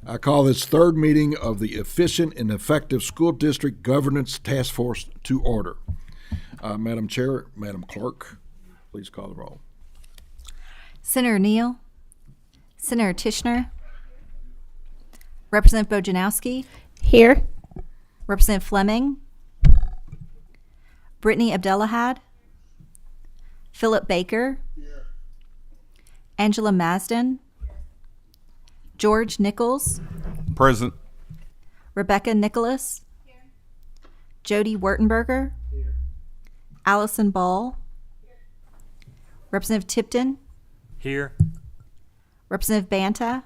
I call this third meeting of the Efficient and Effective School District Governance Task Force to order. Madam Chair, Madam Clerk, please call the roll. Senator Neal, Senator Tishner, Representative Bojanowski, Here. Representative Fleming, Brittany Abdelahad, Philip Baker, Angela Masden, George Nichols, Present. Rebecca Nicholas, Jody Wertenberger, Allison Ball, Representative Tipton, Here. Representative Banta,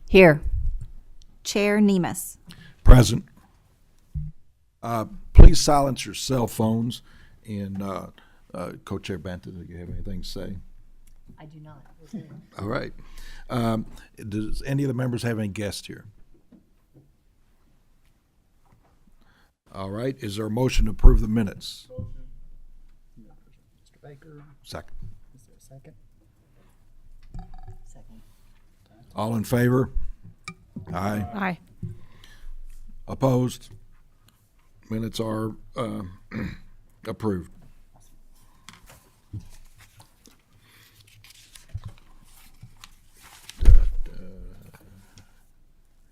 Here. Chair Nemus. Present. Please silence your cell phones. And Co-Chair Banta, do you have anything to say? I do not. All right. Does any of the members have any guests here? All right. Is there a motion to approve the minutes? Mr. Baker, Second. is there a second? Second. All in favor? Aye. Aye. Opposed? Minutes are approved.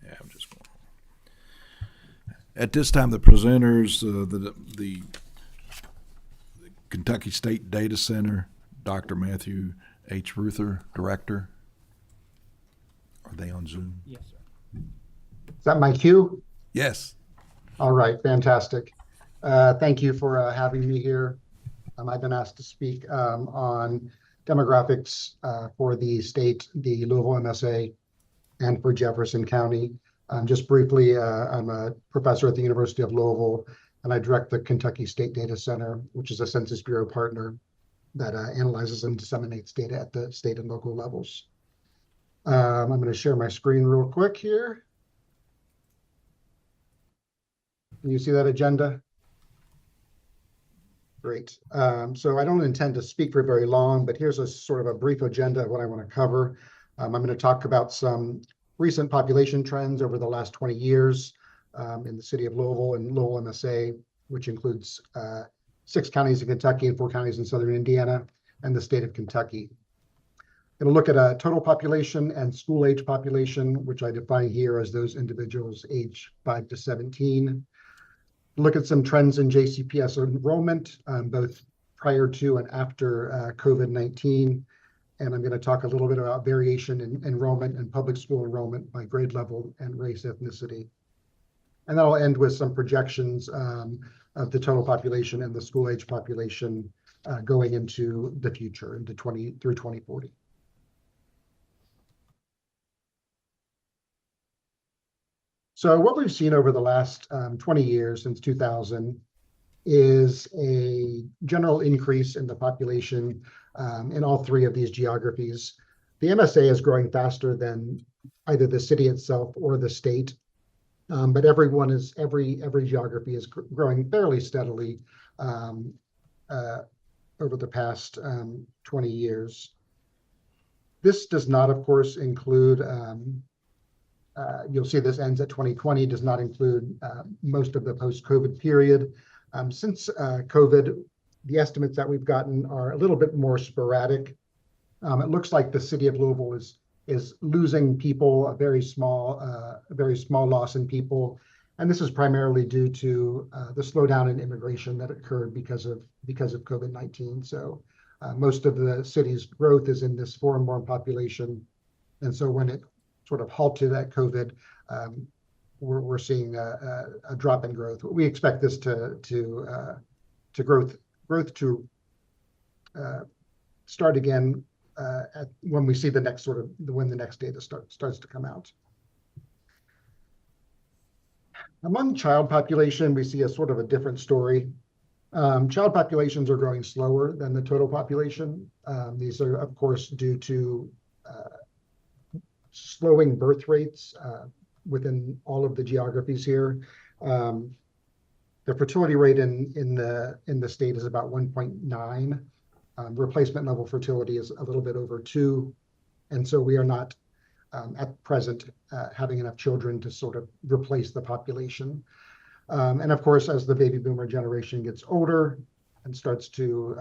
Yeah, I'm just going. At this time, the presenters, the Kentucky State Data Center, Dr. Matthew H. Ruther, Director. Are they on Zoom? Yes, sir. Is that my cue? Yes. All right, fantastic. Thank you for having me here. I've been asked to speak on demographics for the state, the Louisville MSA, and for Jefferson County. Just briefly, I'm a professor at the University of Louisville, and I direct the Kentucky State Data Center, which is a Census Bureau partner that analyzes and disseminates data at the state and local levels. I'm going to share my screen real quick here. Can you see that agenda? Great. So I don't intend to speak for very long, but here's a sort of a brief agenda of what I want to cover. I'm going to talk about some recent population trends over the last 20 years in the city of Louisville and Louisville MSA, which includes 6 counties in Kentucky and 4 counties in southern Indiana and the state of Kentucky. It'll look at a total population and school age population, which I define here as those individuals age 5 to 17. Look at some trends in JCPS enrollment, both prior to and after COVID-19. And I'm going to talk a little bit about variation in enrollment and public school enrollment by grade level and race ethnicity. And then I'll end with some projections of the total population and the school age population going into the future, into 2040. So what we've seen over the last 20 years, since 2000, is a general increase in the population in all 3 of these geographies. The MSA is growing faster than either the city itself or the state, but every geography is growing fairly steadily over the past 20 years. This does not, of course, include you'll see this ends at 2020, does not include most of the post-COVID period. Since COVID, the estimates that we've gotten are a little bit more sporadic. It looks like the city of Louisville is losing people, a very small loss in people. And this is primarily due to the slowdown in immigration that occurred because of COVID-19. So most of the city's growth is in this foreign-born population. And so when it sort of halted at COVID, we're seeing a drop in growth. We expect this to growth to start again when we see the next when the next data starts to come out. Among child population, we see a sort of a different story. Child populations are growing slower than the total population. These are, of course, due to slowing birth rates within all of the geographies here. The fertility rate in the state is about 1.9. Replacement level fertility is a little bit over 2. And so we are not at present having enough children to sort of replace the population. And of course, as the baby boomer generation gets older and starts to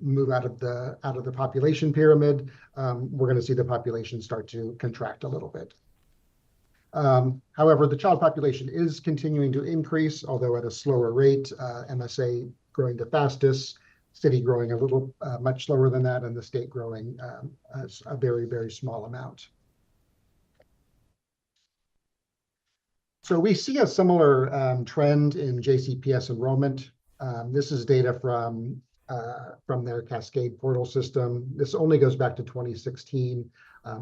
move out of the population pyramid, we're going to see the population start to contract a little bit. However, the child population is continuing to increase, although at a slower rate. MSA growing the fastest, city growing a little much slower than that, and the state growing a very, very small amount. So we see a similar trend in JCPS enrollment. This is data from their Cascade portal system. This only goes back to 2016.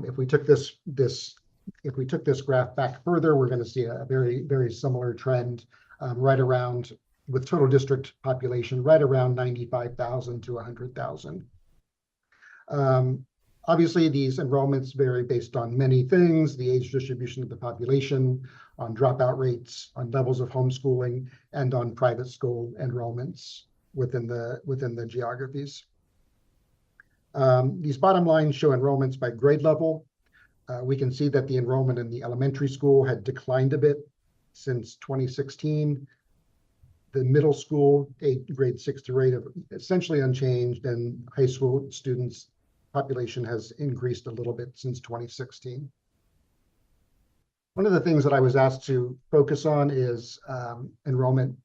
If we took this graph back further, we're going to see a very, very similar trend right around, with total district population right around 95,000 to 100,000. Obviously, these enrollments vary based on many things: the age distribution of the population, on dropout rates, on levels of homeschooling, and on private school enrollments within the geographies. These bottom lines show enrollments by grade level. We can see that the enrollment in the elementary school had declined a bit since 2016. The middle school, grade 6 to 8, are essentially unchanged, and high school students population has increased a little bit since 2016. One of the things that I was asked to focus on is enrollment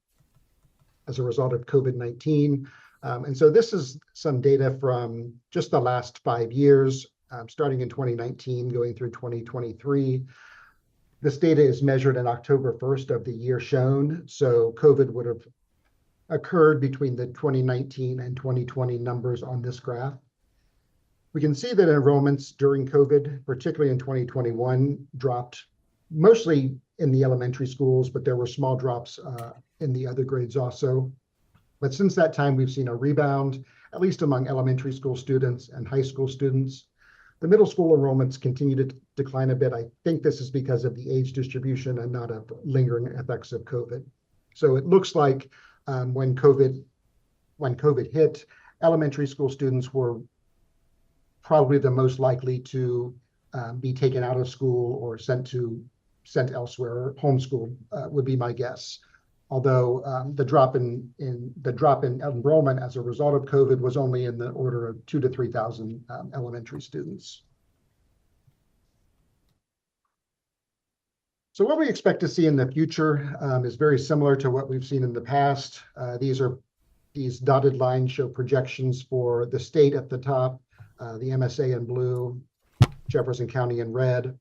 as a result of COVID-19. And so this is some data from just the last 5 years, starting in 2019, going through 2023. This data is measured in October 1st of the year shown. So COVID would have occurred between the 2019 and 2020 numbers on this graph. We can see that enrollments during COVID, particularly in 2021, dropped mostly in the elementary schools, but there were small drops in the other grades also. But since that time, we've seen a rebound, at least among elementary school students and high school students. The middle school enrollments continue to decline a bit. I think this is because of the age distribution and not of lingering effects of COVID. So it looks like when COVID hit, elementary school students were probably the most likely to be taken out of school or sent elsewhere. Homeschooled would be my guess. Although the drop in enrollment as a result of COVID was only in the order of 2,000 to 3,000 elementary students. So what we expect to see in the future is very similar to what we've seen in the past. These dotted lines show projections for the state at the top, the MSA in blue, Jefferson County in red,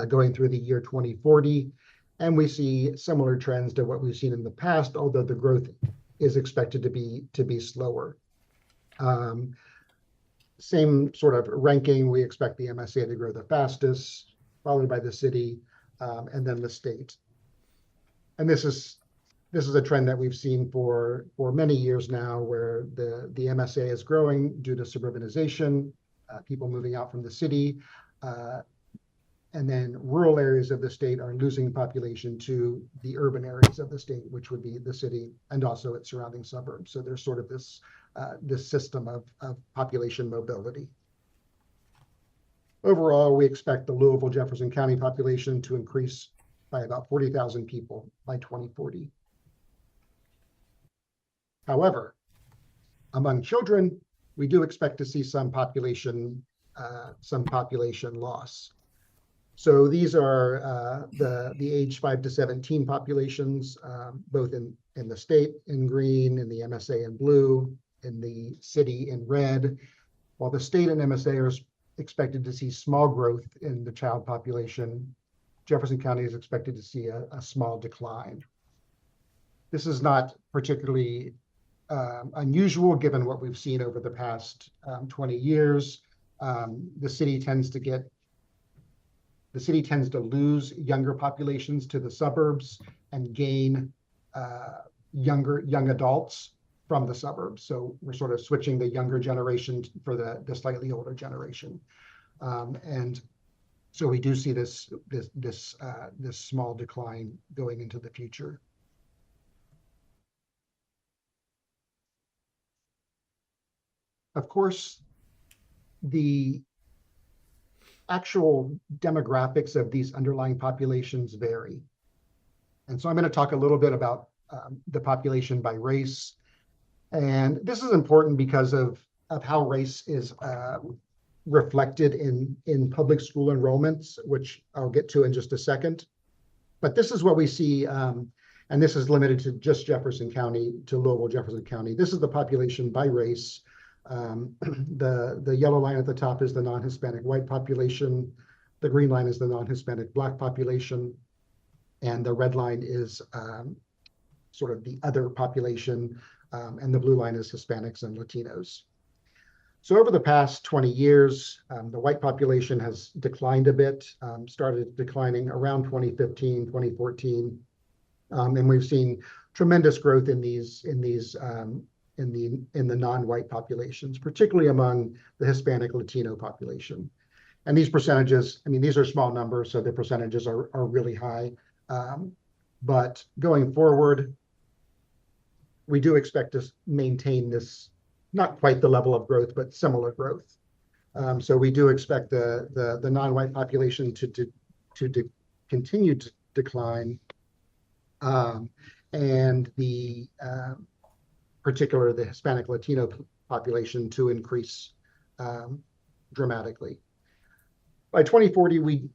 going through the year 2040. And we see similar trends to what we've seen in the past, although the growth is expected to be slower. Same sort of ranking. We expect the MSA to grow the fastest, followed by the city, and then the state. And this is a trend that we've seen for many years now, where the MSA is growing due to suburbanization, people moving out from the city, and then rural areas of the state are losing population to the urban areas of the state, which would be the city and also its surrounding suburbs. So there's sort of this system of population mobility. Overall, we expect the Louisville Jefferson County population to increase by about 40,000 people by 2040. However, among children, we do expect to see some population loss. So these are the age 5 to 17 populations, both in the state in green, in the MSA in blue, in the city in red. While the state and MSA are expected to see small growth in the child population, Jefferson County is expected to see a small decline. This is not particularly unusual given what we've seen over the past 20 years. The city tends to lose younger populations to the suburbs and gain young adults from the suburbs. So we're sort of switching the younger generation for the slightly older generation. And so we do see this small decline going into the future. Of course, the actual demographics of these underlying populations vary. And so I'm going to talk a little bit about the population by race. And this is important because of how race is reflected in public school enrollments, which I'll get to in just a second. But this is what we see, and this is limited to just Jefferson County, to Louisville, Jefferson County. This is the population by race. The yellow line at the top is the non-Hispanic white population. The green line is the non-Hispanic Black population. And the red line is sort of the other population, and the blue line is Hispanics and Latinos. So over the past 20 years, the white population has declined a bit, started declining around 2015, 2014. And we've seen tremendous growth in the non-white populations, particularly among the Hispanic Latino population. And these percentages, I mean, these are small numbers, so the percentages are really high. But going forward, we do expect to maintain this, not quite the level of growth, but similar growth. So we do expect the non-white population to continue to decline, and particularly the Hispanic Latino population to increase dramatically. By 2040, we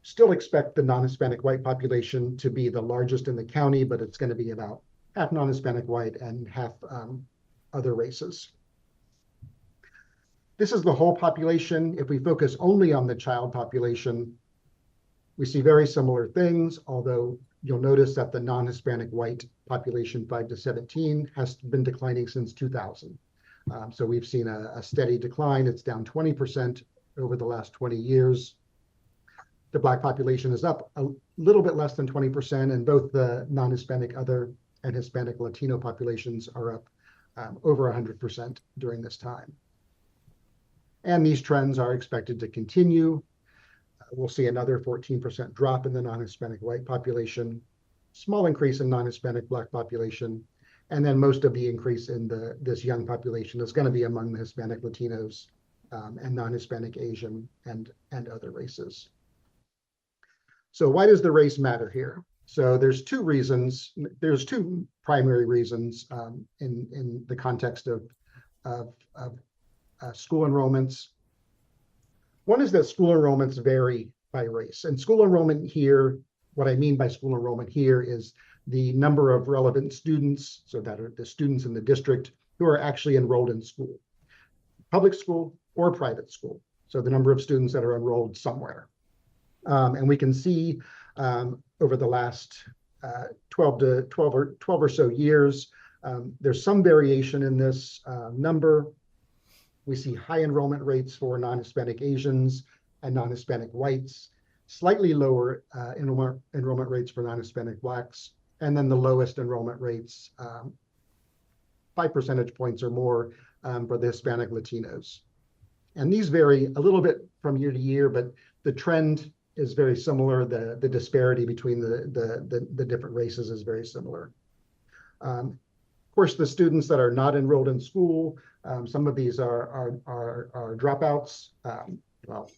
still expect the non-Hispanic white population to be the largest in the county, but it's going to be about half non-Hispanic white and half other races. This is the whole population. If we focus only on the child population, we see very similar things, although you'll notice that the non-Hispanic white population 5 to 17 has been declining since 2000. So we've seen a steady decline. It's down 20% over the last 20 years. The Black population is up a little bit less than 20%, and both the non-Hispanic other and Hispanic Latino populations are up over 100% during this time. And these trends are expected to continue. We'll see another 14% drop in the non-Hispanic white population, small increase in non-Hispanic Black population, and then most of the increase in this young population is going to be among the Hispanic Latinos and non-Hispanic Asian and other races. So why does the race matter here? So there's two reasons. There's two primary reasons in the context of school enrollments. One is that school enrollments vary by race. And school enrollment here, what I mean by school enrollment here is the number of relevant students, so that are the students in the district who are actually enrolled in school, public school or private school. So the number of students that are enrolled somewhere. And we can see over the last 12 or so years, there's some variation in this number. We see high enrollment rates for non-Hispanic Asians and non-Hispanic whites, slightly lower enrollment rates for non-Hispanic Blacks, and then the lowest enrollment rates, 5 percentage points or more, for the Hispanic Latinos. And these vary a little bit from year to year, but the trend is very similar. The disparity between the different races is very similar. Of course, the students that are not enrolled in school, some of these are dropouts. Well,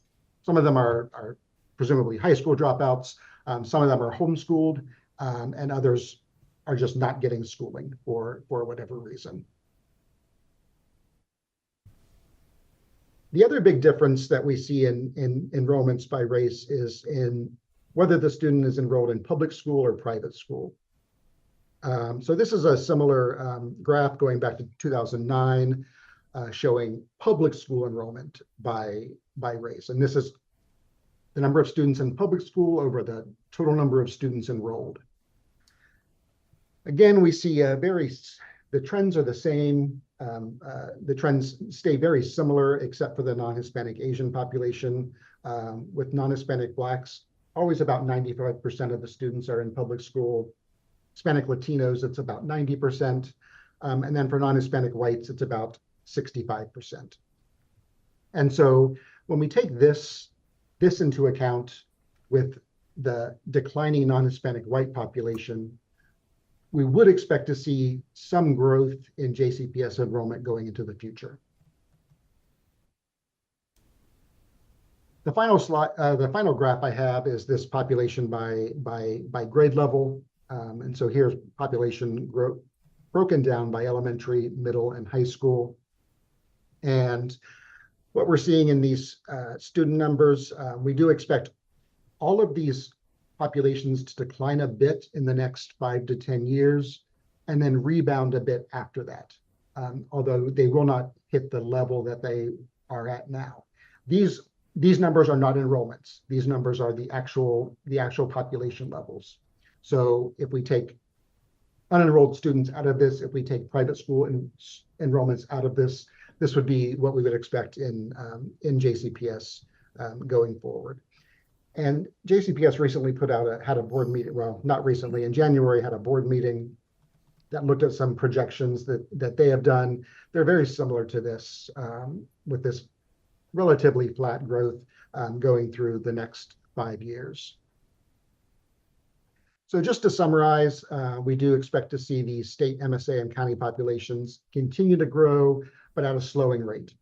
some of them are presumably high school dropouts. Some of them are homeschooled, and others are just not getting schooling for whatever reason. The other big difference that we see in enrollments by race is in whether the student is enrolled in public school or private school. So this is a similar graph going back to 2009, showing public school enrollment by race. And this is the number of students in public school over the total number of students enrolled. Again, we see the trends are the same. The trends stay very similar, except for the non-Hispanic Asian population. With non-Hispanic Blacks, always about 95% of the students are in public school. Hispanic Latinos, it's about 90%. And then for non-Hispanic whites, it's about 65%. And so when we take this into account with the declining non-Hispanic white population, we would expect to see some growth in JCPS enrollment going into the future. The final slide, the final graph I have is this population by grade level. And so here's population growth broken down by elementary, middle, and high school. And what we're seeing in these student numbers, we do expect all of these populations to decline a bit in the next 5 to 10 years, and then rebound a bit after that, although they will not hit the level that they are at now. These numbers are not enrollments. These numbers are the actual population levels. So if we take unenrolled students out of this, if we take private school enrollments out of this, this would be what we would expect in JCPS going forward. And JCPS recently had a board meeting, well, not recently, in January had a board meeting that looked at some projections that they have done. They're very similar to this, with this relatively flat growth going through the next 5 years. So just to summarize, we do expect to see the state MSA and county populations continue to grow, but at a slowing rate.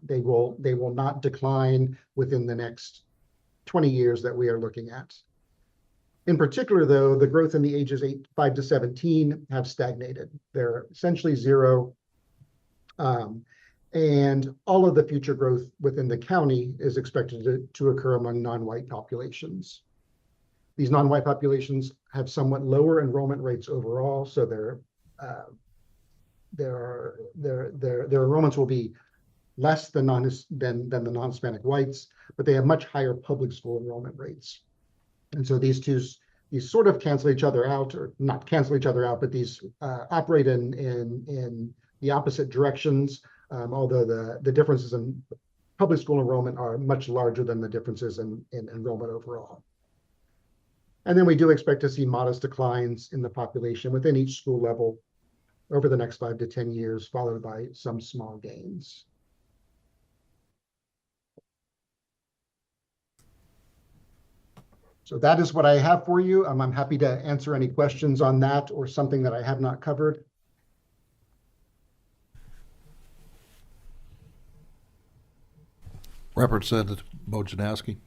They will not decline within the next 20 years that we are looking at. In particular, though, the growth in the ages 5 to 17 have stagnated. They're essentially zero. And all of the future growth within the county is expected to occur among non-white populations. These non-white populations have somewhat lower enrollment rates overall, so their enrollments will be less than the non-Hispanic whites, but they have much higher public school enrollment rates. And so these sort of cancel each other out, or not cancel each other out, but these operate in the opposite directions, although the differences in public school enrollment are much larger than the differences in enrollment overall. And then we do expect to see modest declines in the population within each school level over the next 5 to 10 years, followed by some small gains. So that is what I have for you. I'm happy to answer any questions on that or something that I have not covered. Representative Bojanowski.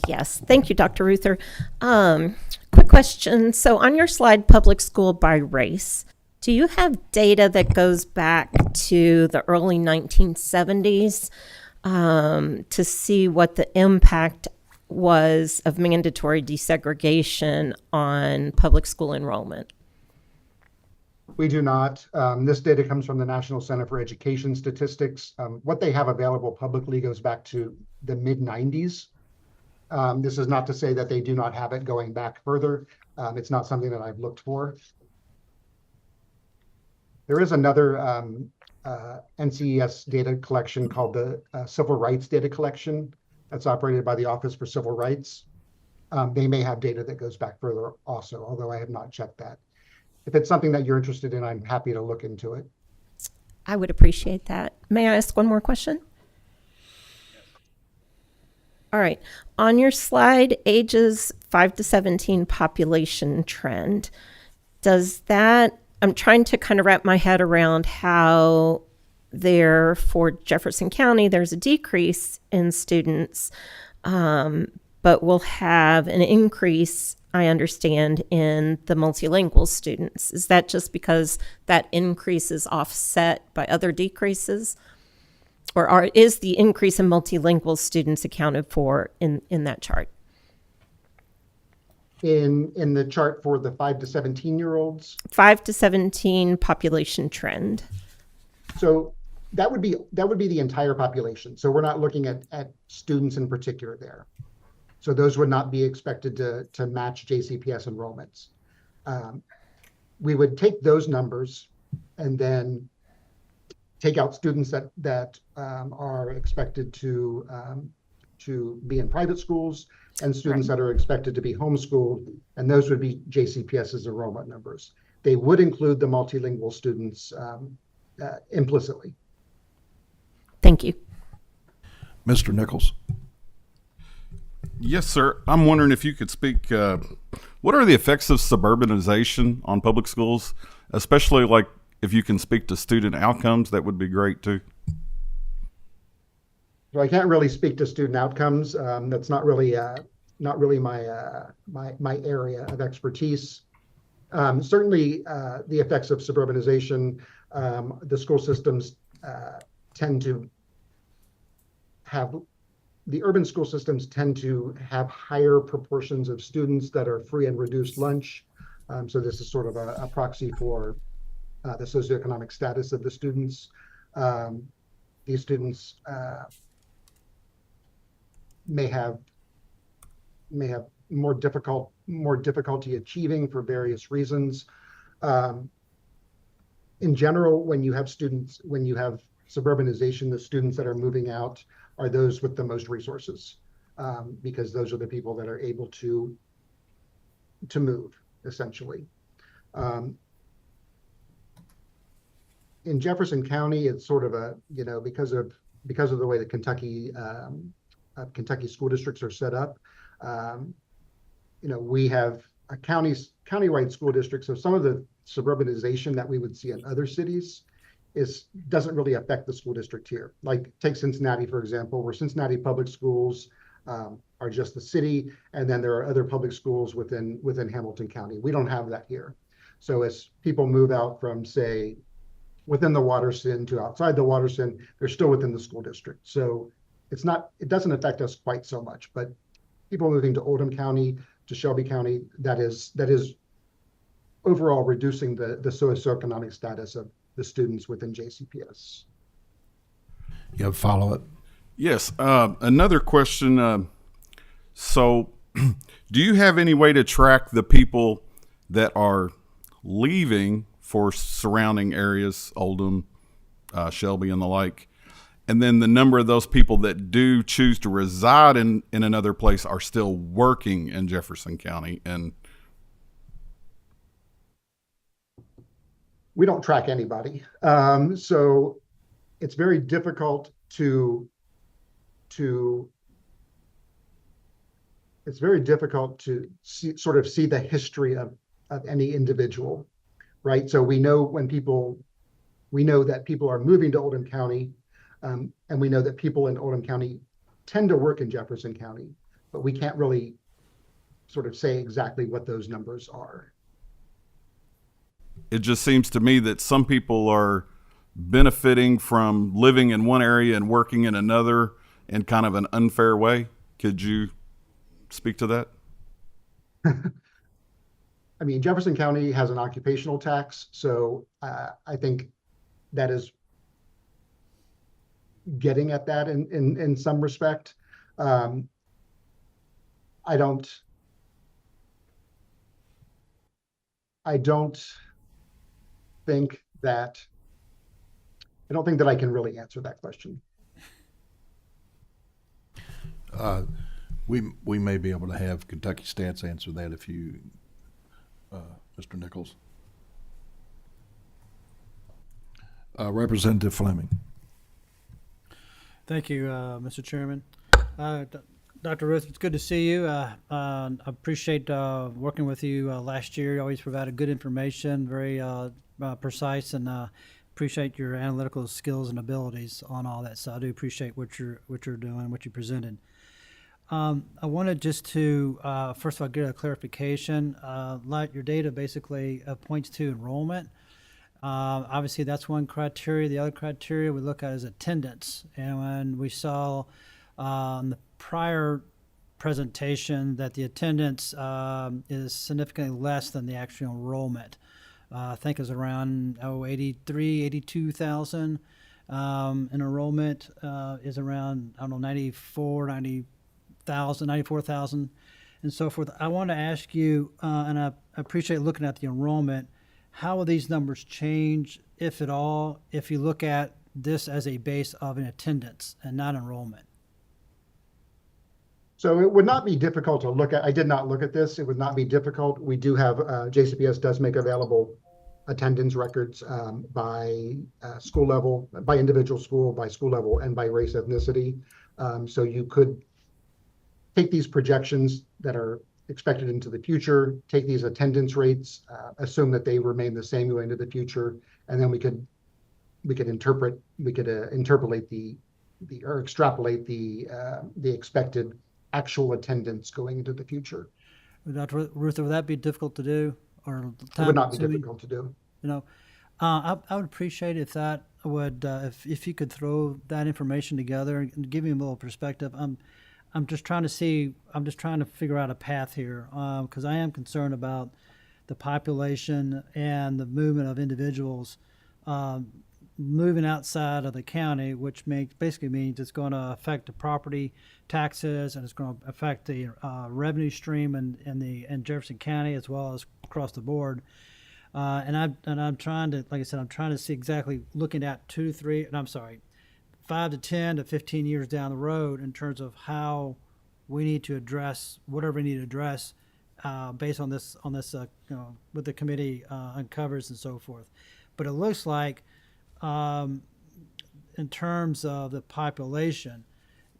Yes, thank you, Dr. Ruther. Quick question. So on your slide, public school by race, do you have data that goes back to the early 1970s to see what the impact was of mandatory desegregation on public school enrollment? We do not. This data comes from the National Center for Education Statistics. What they have available publicly goes back to the mid-90s. This is not to say that they do not have it going back further. It's not something that I've looked for. There is another NCES data collection called the Civil Rights Data Collection that's operated by the Office for Civil Rights. They may have data that goes back further also, although I have not checked that. If it's something that you're interested in, I'm happy to look into it. I would appreciate that. May I ask one more question? All right. On your slide, ages 5 to 17 population trend, does that, I'm trying to kind of wrap my head around how there, for Jefferson County, there's a decrease in students, but we'll have an increase, I understand, in the multilingual students. Is that just because that increase is offset by other decreases? Or is the increase in multilingual students accounted for in that chart? In the chart for the 5 to 17-year-olds? 5 to 17 population trend. So that would be the entire population. So we're not looking at students in particular there. So those would not be expected to match JCPS enrollments. We would take those numbers and then take out students that are expected to be in private schools and students that are expected to be homeschooled, and those would be JCPS's enrollment numbers. They would include the multilingual students implicitly. Thank you. Mr. Nichols. Yes, sir. I'm wondering if you could speak, what are the effects of suburbanization on public schools, especially like if you can speak to student outcomes, that would be great too. So I can't really speak to student outcomes. That's not really my area of expertise. Certainly, the effects of suburbanization, the school systems tend to have the urban school systems tend to have higher proportions of students that are free and reduced lunch. So this is sort of a proxy for the socioeconomic status of the students. These students may have more difficulty achieving for various reasons. In general, when you have suburbanization, the students that are moving out are those with the most resources, because those are the people that are able to move, essentially. In Jefferson County, it's sort of a, because of the way that Kentucky school districts are set up, we have a countywide school district. So some of the suburbanization that we would see in other cities doesn't really affect the school district here. Like take Cincinnati, for example, where Cincinnati public schools are just the city, and then there are other public schools within Hamilton County. We don't have that here. So as people move out from, say, within the Waterston to outside the Waterston, they're still within the school district. So it doesn't affect us quite so much, but people moving to Oldham County, to Shelby County, that is overall reducing the socioeconomic status of the students within JCPS. You have follow it? Yes. Another question. So, do you have any way to track the people that are leaving for surrounding areas, Oldham, Shelby, and the like, and then the number of those people that do choose to reside in another place are still working in Jefferson County? And we don't track anybody. So it's very difficult to see the history of any individual, right? So we know that people are moving to Oldham County, and we know that people in Oldham County tend to work in Jefferson County, but we can't really sort of say exactly what those numbers are. it just seems to me that some people are benefiting from living in one area and working in another in kind of an unfair way. Could you speak to that? I mean, Jefferson County has an occupational tax, so I think that is getting at that in some respect. I don't think that I can really answer that question. We may be able to have Kentucky Stats answer that if you, Mr. Nichols. Representative Fleming. Thank you, Mr. Chairman. Dr. Ruth, it's good to see you. I appreciate working with you last year. You always provided good information, very precise, and appreciate your analytical skills and abilities on all that. So I do appreciate what you're doing, what you presented. I wanted just to, first of all, get a clarification. Your data basically points to enrollment. Obviously, that's one criteria. The other criteria we look at is attendance. And when we saw in the prior presentation that the attendance is significantly less than the actual enrollment. I think it's around 82,000. And enrollment is around, 94,000 and so forth. I want to ask you, and I appreciate looking at the enrollment, how will these numbers change, if at all, if you look at this as a base of an attendance and not enrollment? So it would not be difficult to look at. I did not look at this. It would not be difficult. We do have, JCPS does make available attendance records by school level, by individual school, by school level, and by race ethnicity. So you could take these projections that are expected into the future, take these attendance rates, assume that they remain the same going into the future, and then we could interpolate the or extrapolate the expected actual attendance going into the future. Dr. Ruther, would that be difficult to do or It would not be time-consuming? difficult to do. You know, I would appreciate if that would, if you could throw that information together and give me a little perspective. I'm just trying to figure out a path here, because I am concerned about the population and the movement of individuals moving outside of the county, which basically means it's going to affect the property taxes and it's going to affect the revenue stream in Jefferson County as well as across the board. And I'm trying to, like I said, I'm trying to see exactly looking at 5 to 10 to 15 years down the road in terms of how we need to address whatever we need to address based on this what the committee uncovers and so forth. But it looks like in terms of the population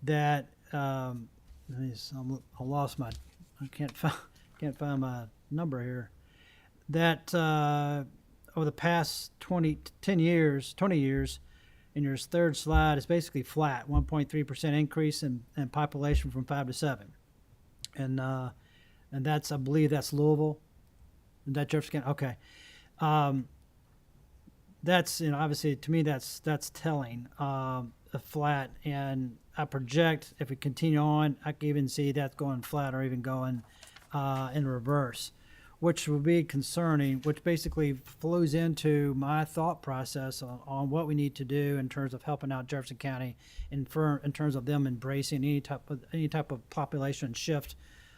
that I can't find my number here, that over the past 20 years, in your third slide, it's basically flat, 1.3% increase in population from 5 to 7. And that's, I believe that's Louisville. Is that Jefferson County? Okay. That's, obviously to me, that's telling, a flat. And I project if we continue on, I can even see that going flat or even going in reverse, which would be concerning, which basically flows into my thought process on what we need to do in terms of helping out Jefferson County in terms of them embracing any type of population shift,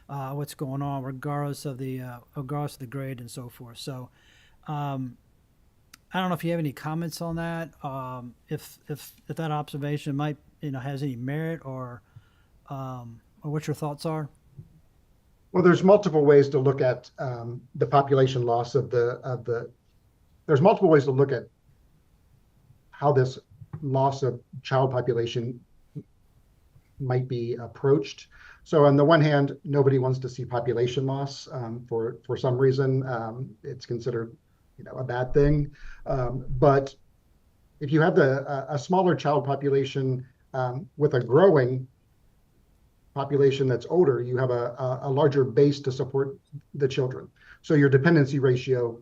what's going on, regardless of the grade and so forth. So, I don't know if you have any comments on that. If that observation might has any merit or what your thoughts are. Well, there's multiple ways to look at the population loss there's multiple ways to look at how this loss of child population might be approached. So on the one hand, nobody wants to see population loss for some reason. It's considered a bad thing. But if you have a smaller child population with a growing population that's older, you have a larger base to support the children. So your dependency ratio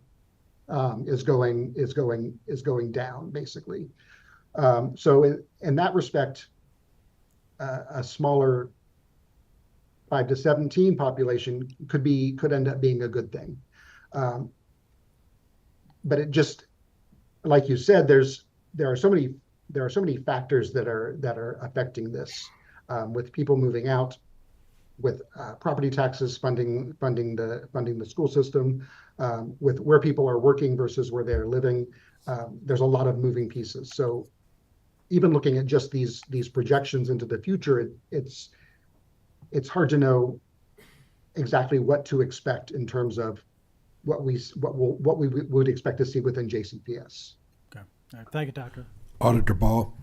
is going down basically. So in that respect, a smaller 5 to 17 population could end up being a good thing. But it just, like you said, there are so many factors that are affecting this. With people moving out, with property taxes funding the school system, with where people are working versus where they're living, there's a lot of moving pieces. So even looking at just these projections into the future, it's hard to know exactly what to expect in terms of what we would expect to see within JCPS. Okay. All right. Thank you, Doctor. Auditor Ball.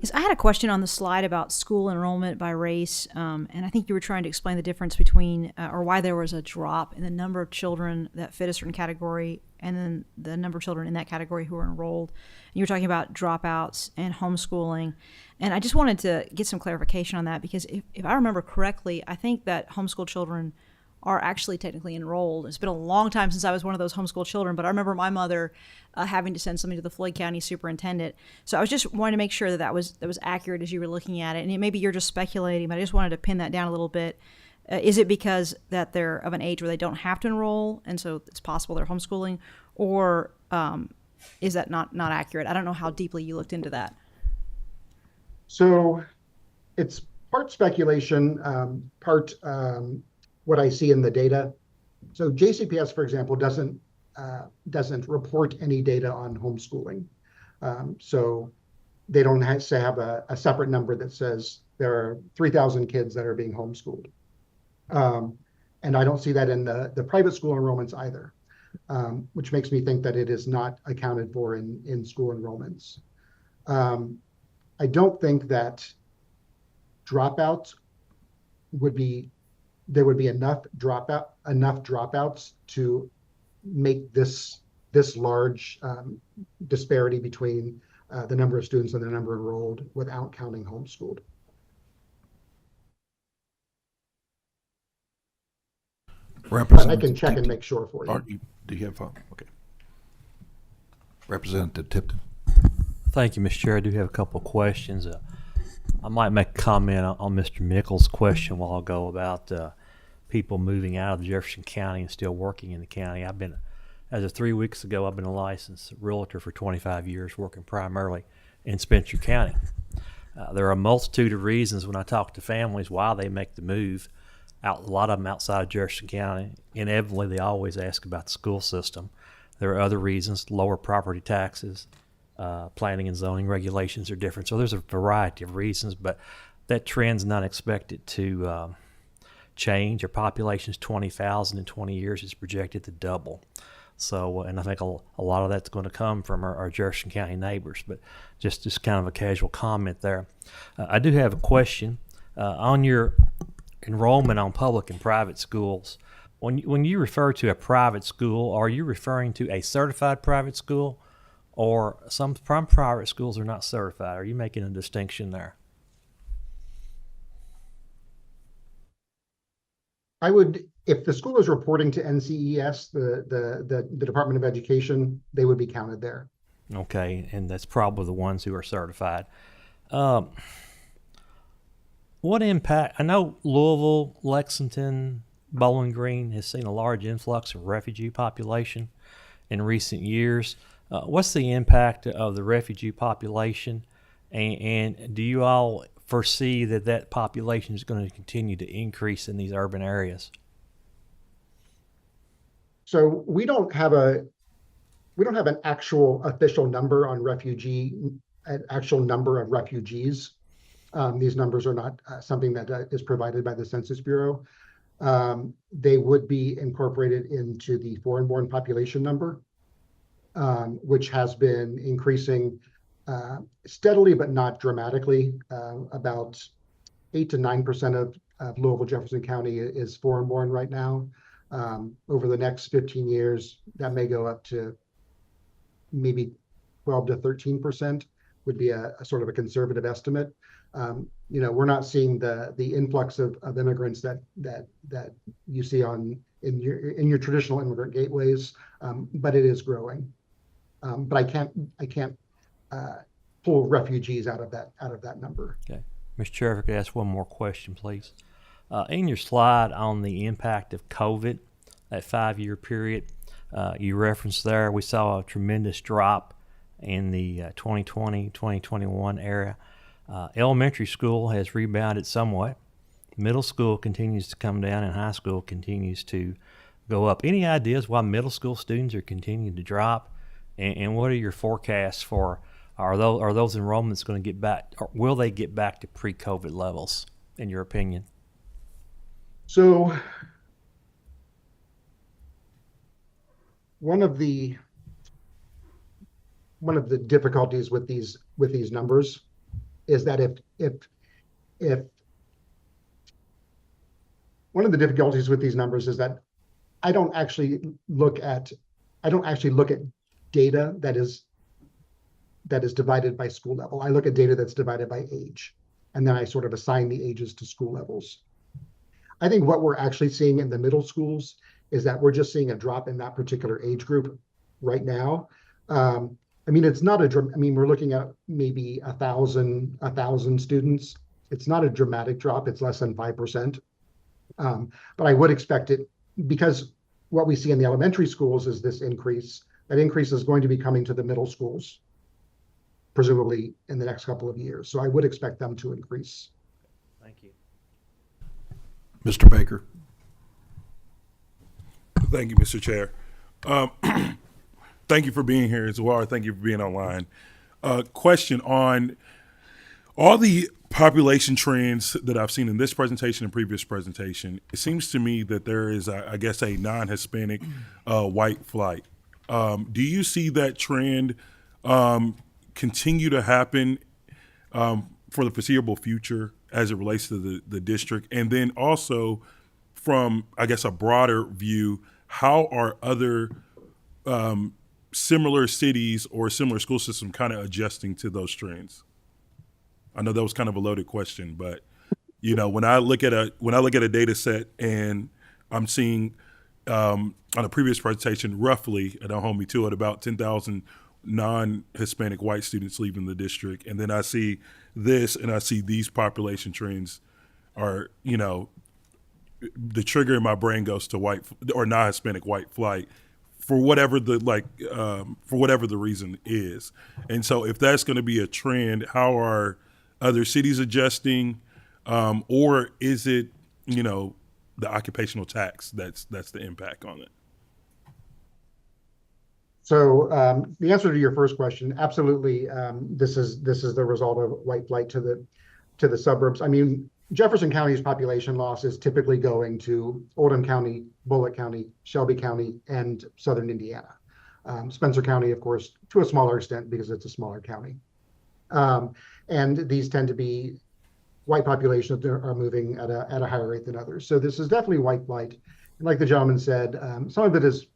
Yes, I had a question on the slide about school enrollment by race, and I think you were trying to explain the difference between, or why there was a drop in the number of children that fit a certain category, and then the number of children in that category who were enrolled. And you were talking about dropouts and homeschooling, and I just wanted to get some clarification on that, because if I remember correctly, I think that homeschool children are actually technically enrolled. It's been a long time since I was one of those homeschool children, but I remember my mother having to send something to the Floyd County superintendent. So I was just wanting to make sure that was accurate as you were looking at it. And maybe you're just speculating, but I just wanted to pin that down a little bit. Is it because that they're of an age where they don't have to enroll, and so it's possible they're homeschooling, or is that not accurate? I don't know how deeply you looked into that. So it's part speculation, part what I see in the data. So JCPS, for example, doesn't report any data on homeschooling. So they don't have a separate number that says there are 3,000 kids that are being homeschooled. And I don't see that in the private school enrollments either, which makes me think that it is not accounted for in school enrollments. I don't think that dropouts there would be enough dropouts to make this large disparity between the number of students and the number enrolled without counting homeschooled. But I can check and make sure for you. Do you have, okay. Representative Tipton. Thank you, Mr. Chair. I do have a couple of questions. I might make a comment on Mr. Mickles' question a while ago about people moving out of Jefferson County and still working in the county. As of 3 weeks ago, I've been a licensed realtor for 25 years, working primarily in Spencer County. There are a multitude of reasons when I talk to families why they make the move. A lot of them outside of Jefferson County. Inevitably, they always ask about the school system. There are other reasons: lower property taxes, planning and zoning regulations are different. So there's a variety of reasons, but that trend's not expected to change. Our population's 20,000 in 20 years. It's projected to double. So, and I think a lot of that's going to come from our Jefferson County neighbors, but just kind of a casual comment there. I do have a question on your enrollment on public and private schools. When you refer to a private school, are you referring to a certified private school, or some private schools are not certified? Are you making a distinction there? I would, if the school is reporting to NCES, the Department of Education, they would be counted there. Okay, and that's probably the ones who are certified. What impact? I know Louisville, Lexington, Bowling Green has seen a large influx of refugee population in recent years. What's the impact of the refugee population, and do you all foresee that population is going to continue to increase in these urban areas? So we don't have an actual official number on an actual number of refugees. These numbers are not something that is provided by the Census Bureau. They would be incorporated into the foreign-born population number, which has been increasing steadily but not dramatically. About 8 to 9% of Louisville, Jefferson County is foreign-born right now. Over the next 15 years, that may go up to maybe 12 to 13%, would be a sort of a conservative estimate. We're not seeing the influx of immigrants that you see in your traditional immigrant gateways, but it is growing. But I can't pull refugees out of that number. Okay, Mr. Chair, if I could ask one more question, please. In your slide on the impact of COVID, that 5-year period, you referenced there, we saw a tremendous drop in the 2020-2021 era. Elementary school has rebounded somewhat. Middle school continues to come down, and high school continues to go up. Any ideas why middle school students are continuing to drop? And what are your forecasts for, are those enrollments going to get back, or will they get back to pre-COVID levels, in your opinion? So one of the difficulties with these numbers is that if one of the difficulties with these numbers is that I don't actually look at data that is divided by school level. I look at data that's divided by age, and then I sort of assign the ages to school levels. I think what we're actually seeing in the middle schools is that we're just seeing a drop in that particular age group right now. It's not we're looking at maybe 1,000 students. It's not a dramatic drop. It's less than 5%. But I would expect it, because what we see in the elementary schools is this increase. That increase is going to be coming to the middle schools, presumably in the next couple of years. So I would expect them to increase. Thank you. Mr. Baker. Thank you, Mr. Chair. Thank you for being here as well. Thank you for being online. Question on all the population trends that I've seen in this presentation and previous presentation. It seems to me that there is, I guess, a non-Hispanic white flight. Do you see that trend continue to happen for the foreseeable future as it relates to the district? And then also from, I guess, a broader view, how are other similar cities or similar school system kind of adjusting to those trends? I know that was kind of a loaded question, but when I look at a data set and I'm seeing on a previous presentation, roughly, and don't hold me to it, about 10,000 non-Hispanic white students leaving the district, and then I see this and I see these population trends are, the trigger in my brain goes to white or non-Hispanic white flight for whatever the reason is. And so if that's going to be a trend, how are other cities adjusting, or is it, the occupational tax that's the impact on it? So the answer to your first question, absolutely, this is the result of white flight to the suburbs. I mean, Jefferson County's population loss is typically going to Oldham County, Bullitt County, Shelby County, and Southern Indiana. Spencer County, of course, to a smaller extent because it's a smaller county. And these tend to be white populations that are moving at a higher rate than others. So this is definitely white flight. And like the gentleman said, some of it is,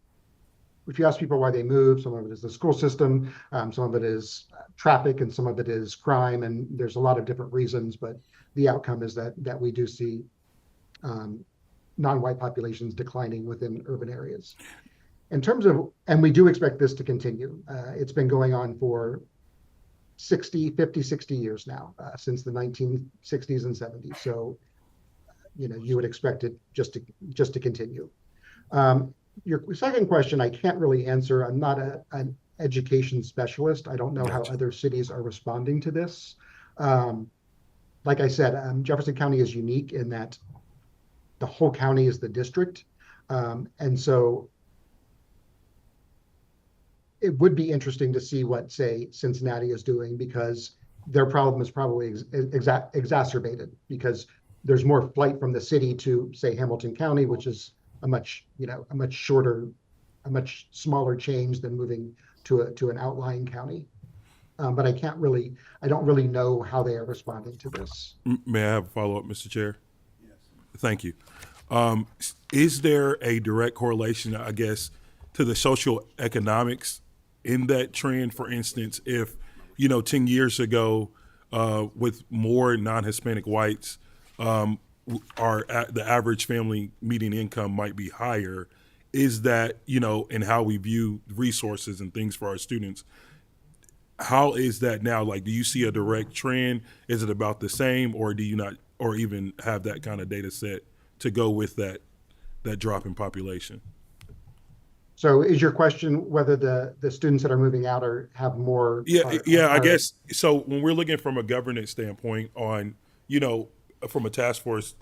if you ask people why they move, some of it is the school system, some of it is traffic, and some of it is crime. And there's a lot of different reasons, but the outcome is that we do see non-white populations declining within urban areas. In terms of, and we do expect this to continue. It's been going on for 50, 60 years now, since the 1960s and 70s. So, you would expect it just to continue. Your second question, I can't really answer. I'm not an education specialist. I don't know how other cities are responding to this. Like I said, Jefferson County is unique in that the whole county is the district. And so it would be interesting to see what, say, Cincinnati is doing, because their problem is probably exacerbated because there's more flight from the city to, say, Hamilton County, which is a much shorter, a much smaller change than moving to an outlying county. But I don't really know how they are responding to this. May I have a follow-up, Mr. Chair? Yes. Thank you. Is there a direct correlation, I guess, to the social economics in that trend? For instance, if 10 years ago, with more non-Hispanic whites, the average family median income might be higher. Is that, in how we view resources and things for our students, how is that now? Like, do you see a direct trend? Is it about the same, or do you not, or even have that kind of data set to go with that drop in population? So is your question whether the students that are moving out have more? I guess so. When we're looking from a governance standpoint on, from a task force,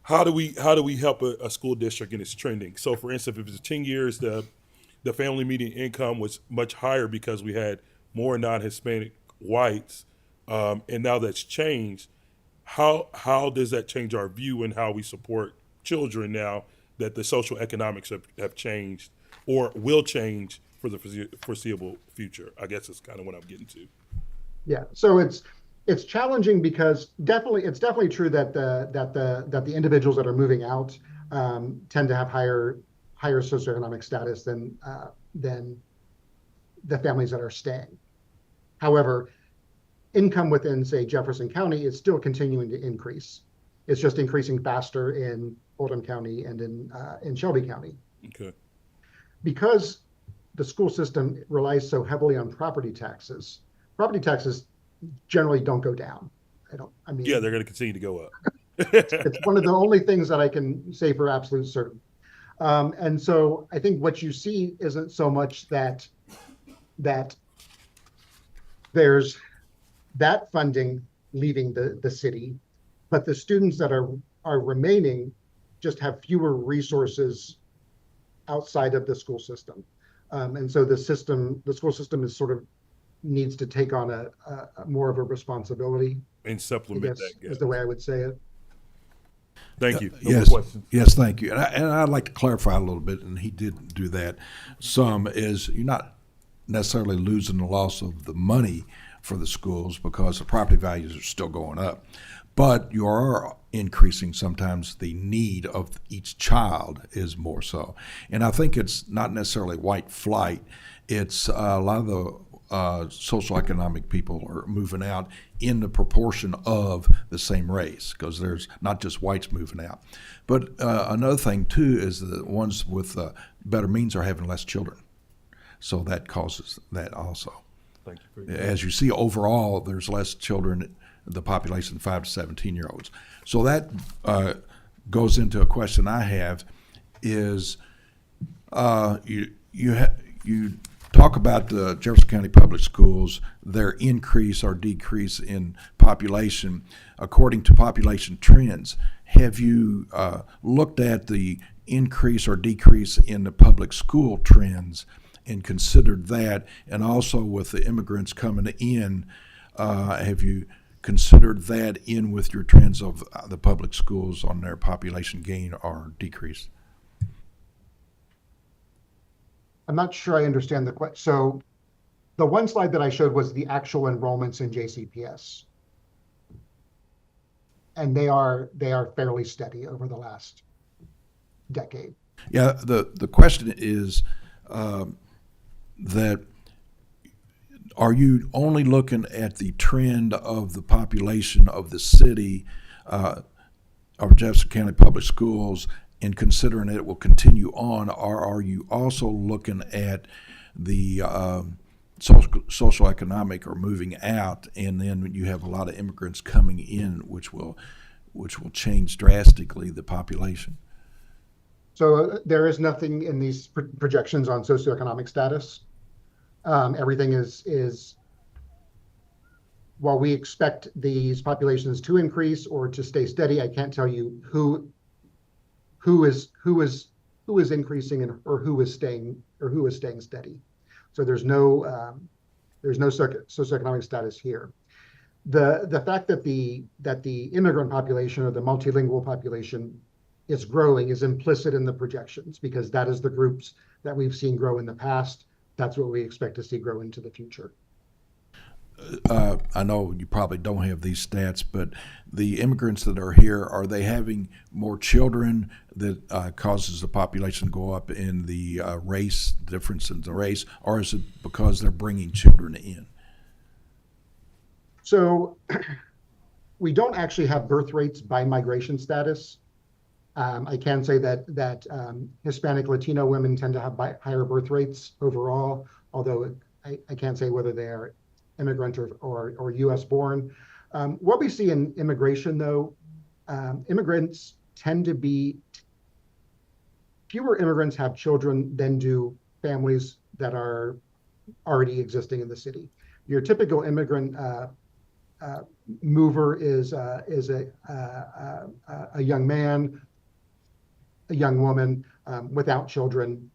how do we help a school district in its trending? So for instance, if it's 10 years, the family median income was much higher because we had more non-Hispanic whites, and now that's changed. How does that change our view and how we support children now that the social economics have changed or will change for the foreseeable future? I guess that's kind of what I'm getting to. Yeah, so it's challenging because it's definitely true that the individuals that are moving out tend to have higher socioeconomic status than the families that are staying. However, income within, say, Jefferson County is still continuing to increase. It's just increasing faster in Oldham County and in Shelby County. Okay. Because the school system relies so heavily on property taxes generally don't go down. Yeah, they're going to continue to go up. It's one of the only things that I can say for absolute certain. And so I think what you see isn't so much that there's that funding leaving the city, but the students that are remaining just have fewer resources outside of the school system. And so the school system is sort of needs to take on a more of a responsibility and supplement that gap, is the way I would say it. Thank you. No Yes, more questions. yes, thank you. And I'd like to clarify a little bit, and he did do that. Some is you're not necessarily losing the loss of the money for the schools because the property values are still going up, but you are increasing sometimes the need of each child is more so. And I think it's not necessarily white flight. it's a lot of the socioeconomic people are moving out in the proportion of the same race, because there's not just whites moving out. But another thing too is the ones with better means are having less children, so that causes that also. Thank you for your As you see, overall, there's less children, the population 5 to 17-year-olds. So that goes into a question I have is you talk about the Jefferson County Public Schools, their increase or decrease in population according to population trends. Have you looked at the increase or decrease in the public school trends and considered that? And also with the immigrants coming in, have you considered that in with your trends of the public schools on their population gain or decrease? I'm not sure I understand the question. So the one slide that I showed was the actual enrollments in JCPS. And they are fairly steady over the last decade. Yeah, the question is that are you only looking at the trend of the population of the city of Jefferson County Public Schools and considering it will continue on, or are you also looking at the socioeconomic or moving out, and then you have a lot of immigrants coming in, which will change drastically the population? So there is nothing in these projections on socioeconomic status. Everything is while we expect these populations to increase or to stay steady, I can't tell you who is increasing or who is staying steady. So there's no socioeconomic status here. The fact that the immigrant population or the multilingual population is growing is implicit in the projections, because that is the groups that we've seen grow in the past. That's what we expect to see grow into the future. I know you probably don't have these stats, but the immigrants that are here, are they having more children that causes the population to go up in the race, difference in the race, or is it because they're bringing children in? So we don't actually have birth rates by migration status. I can say that Hispanic Latino women tend to have higher birth rates overall, although I can't say whether they're immigrant or U.S. born. What we see in immigration, though, immigrants tend to be, fewer immigrants have children than do families that are already existing in the city. Your typical immigrant mover is a young man, a young woman without children,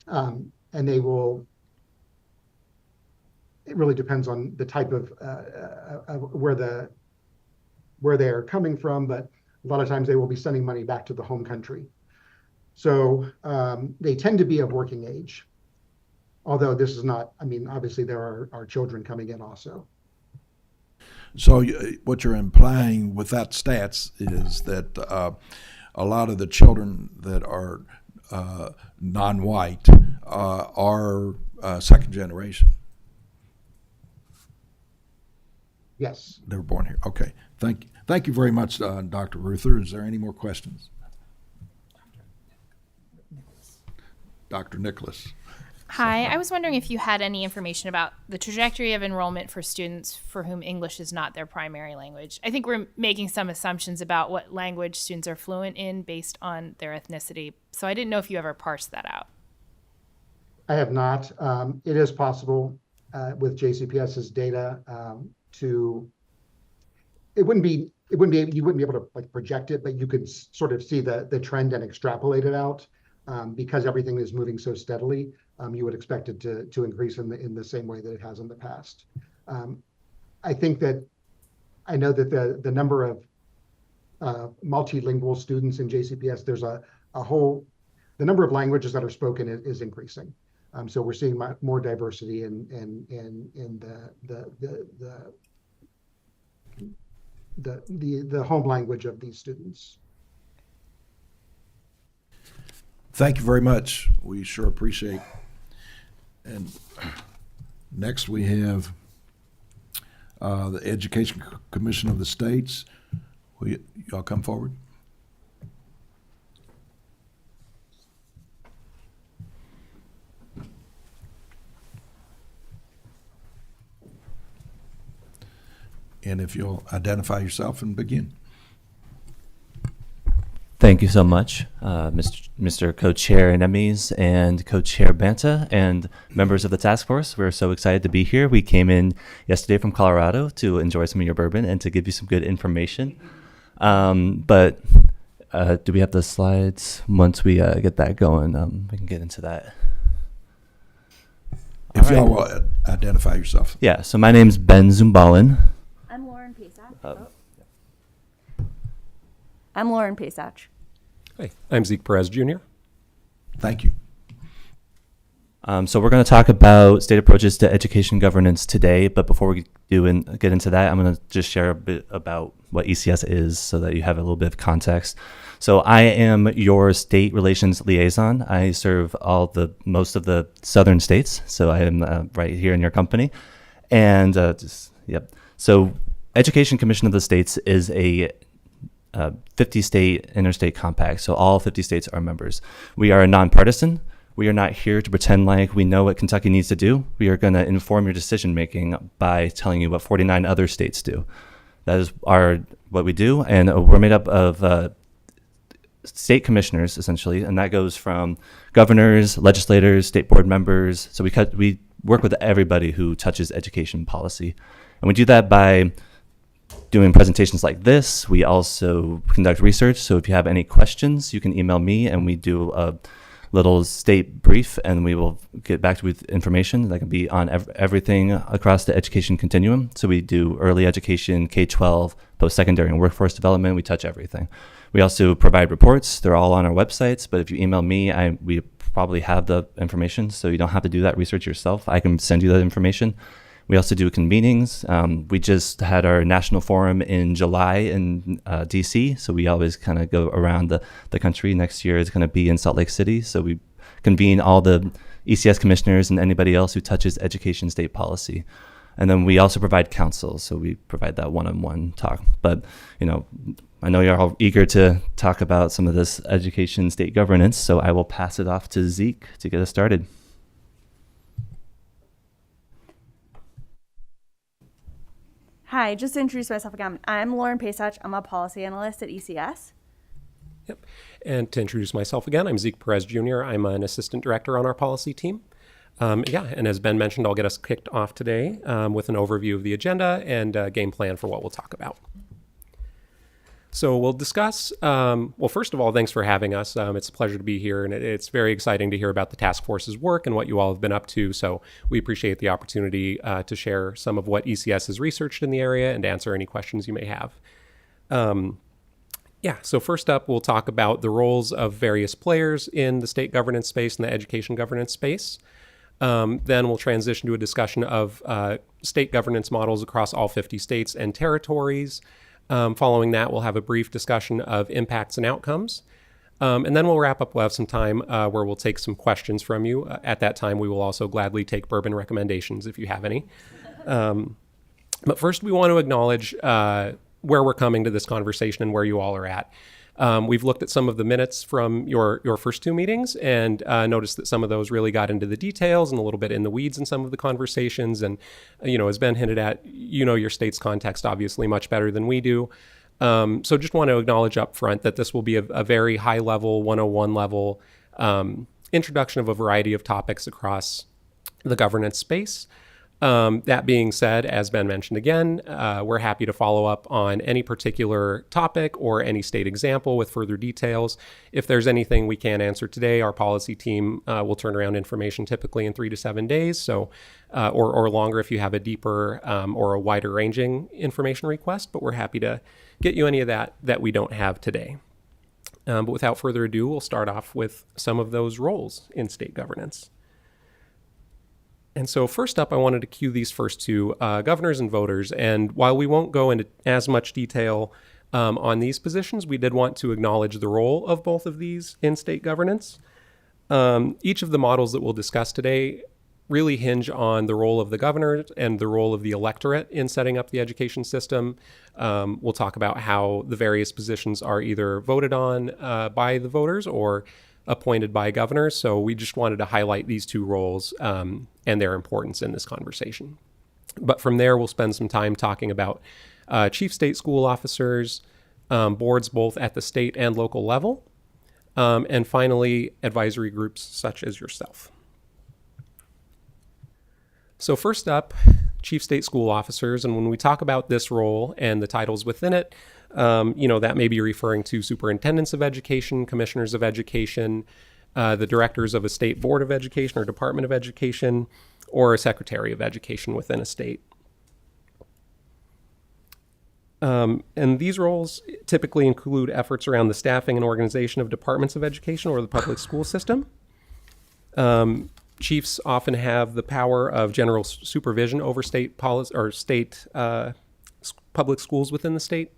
and they will. It really depends on the type of where they're coming from, but a lot of times they will be sending money back to the home country. So they tend to be of working age. Although this is not, I mean, obviously there are children coming in also. So what you're implying with that stats is that a lot of the children that are non-white are second generation. Yes. They were born here. Okay. Thank you very much, Dr. Ruther. Is there any more questions? Dr. Nicholas. Hi, I was wondering if you had any information about the trajectory of enrollment for students for whom English is not their primary language. I think we're making some assumptions about what language students are fluent in based on their ethnicity. So I didn't know if you ever parsed that out. I have not. It is possible with JCPS's data you wouldn't be able to like project it, but you could sort of see the trend and extrapolate it out. Because everything is moving so steadily, you would expect it to increase in the same way that it has in the past. I know that the number of multilingual students in JCPS, there's the number of languages that are spoken is increasing. So we're seeing more diversity in the home language of these students. Thank you very much. We sure appreciate And next we have the Education Commission of the States. Will y'all come forward? And if you'll identify yourself and begin. Thank you so much, Mr. Co-Chair Nemes and Co-Chair Banta and members of the task force. We're so excited to be here. We came in yesterday from Colorado to enjoy some of your bourbon and to give you some good information. But do we have the slides? Once we get that going, we can get into that. If All y'all right. will identify yourself. Yeah, so my name's Ben Zumbalin. I'm Lauren Pesach. I'm Lauren Pesach. Hi, I'm Zeke Perez Jr. Thank you. So we're going to talk about state approaches to education governance today. But before we get into that, I'm going to just share a bit about what ECS is so that you have a little bit of context. So I am your state relations liaison. I serve most of the southern states. So I am right here in your company. And yep. So Education Commission of the States is a 50-state interstate compact. So all 50 states are members. We are nonpartisan. We are not here to pretend like we know what Kentucky needs to do. We are going to inform your decision making by telling you what 49 other states do. That is what we do, and we're made up of state commissioners essentially, and that goes from governors, legislators, state board members. So we work with everybody who touches education policy, and we do that by doing presentations like this. We also conduct research. So if you have any questions, you can email me, and we do a little state brief, and we will get back to you with information that can be on everything across the education continuum. So we do early education, K-12, post-secondary, and workforce development. We touch everything. We also provide reports. They're all on our websites, but if you email me, we probably have the information, so you don't have to do that research yourself. I can send you that information. We also do convenings. We just had our national forum in July in DC, so we always kind of go around the country. Next year is going to be in Salt Lake City, so we convene all the ECS commissioners and anybody else who touches education state policy. And then we also provide counsel, so we provide that one-on-one talk. But, I know you're all eager to talk about some of this education state governance, so I will pass it off to Zeke to get us started. Hi, just to introduce myself again, I'm Lauren Pesach. I'm a policy analyst at ECS. Yep. And to introduce myself again, I'm Zeke Perez Jr. I'm an assistant director on our policy team. And as Ben mentioned, I'll get us kicked off today with an overview of the agenda and game plan for what we'll talk about. So we'll discuss, first of all, thanks for having us. It's a pleasure to be here, and it's very exciting to hear about the task force's work and what you all have been up to. So we appreciate the opportunity to share some of what ECS has researched in the area and answer any questions you may have. So first up, we'll talk about the roles of various players in the state governance space and the education governance space. Then we'll transition to a discussion of state governance models across all 50 states and territories. Following that, we'll have a brief discussion of impacts and outcomes. And then we'll wrap up. We'll have some time where we'll take some questions from you. At that time, we will also gladly take bourbon recommendations if you have any. But first, we want to acknowledge where we're coming to this conversation and where you all are at. We've looked at some of the minutes from your first two meetings and noticed that some of those really got into the details and a little bit in the weeds in some of the conversations. And, as Ben hinted at, your state's context obviously much better than we do. So just want to acknowledge up front that this will be a very high level, 101 level introduction of a variety of topics across the governance space. That being said, as Ben mentioned again, we're happy to follow up on any particular topic or any state example with further details. If there's anything we can't answer today, our policy team will turn around information typically in 3 to 7 days, so or longer if you have a deeper or a wider ranging information request, but we're happy to get you any of that we don't have today. But without further ado, we'll start off with some of those roles in state governance. And so first up, I wanted to cue these first two, governors and voters. And while we won't go into as much detail on these positions, we did want to acknowledge the role of both of these in state governance. Each of the models that we'll discuss today really hinge on the role of the governor and the role of the electorate in setting up the education system. We'll talk about how the various positions are either voted on by the voters or appointed by governors. So we just wanted to highlight these two roles and their importance in this conversation. But from there, we'll spend some time talking about chief state school officers, boards both at the state and local level, and finally, advisory groups such as yourself. So first up, chief state school officers. And when we talk about this role and the titles within it, that may be referring to superintendents of education, commissioners of education, the directors of a state board of education or department of education, or a secretary of education within a state. And these roles typically include efforts around the staffing and organization of departments of education or the public school system. Chiefs often have the power of general supervision over state policy or state public schools within the state,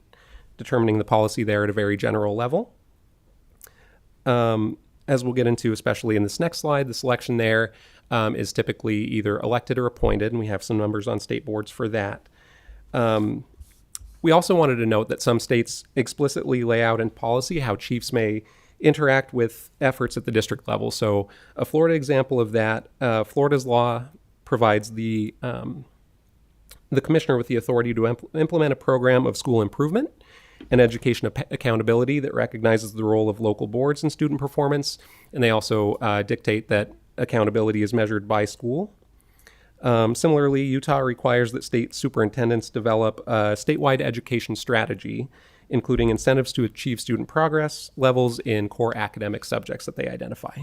determining the policy there at a very general level. As we'll get into, especially in this next slide, the selection there is typically either elected or appointed, and we have some numbers on state boards for that. We also wanted to note that some states explicitly lay out in policy how chiefs may interact with efforts at the district level. So a Florida example of that, Florida's law provides the commissioner with the authority to implement a program of school improvement and education accountability that recognizes the role of local boards in student performance. And they also dictate that accountability is measured by school. Similarly, Utah requires that state superintendents develop a statewide education strategy, including incentives to achieve student progress levels in core academic subjects that they identify.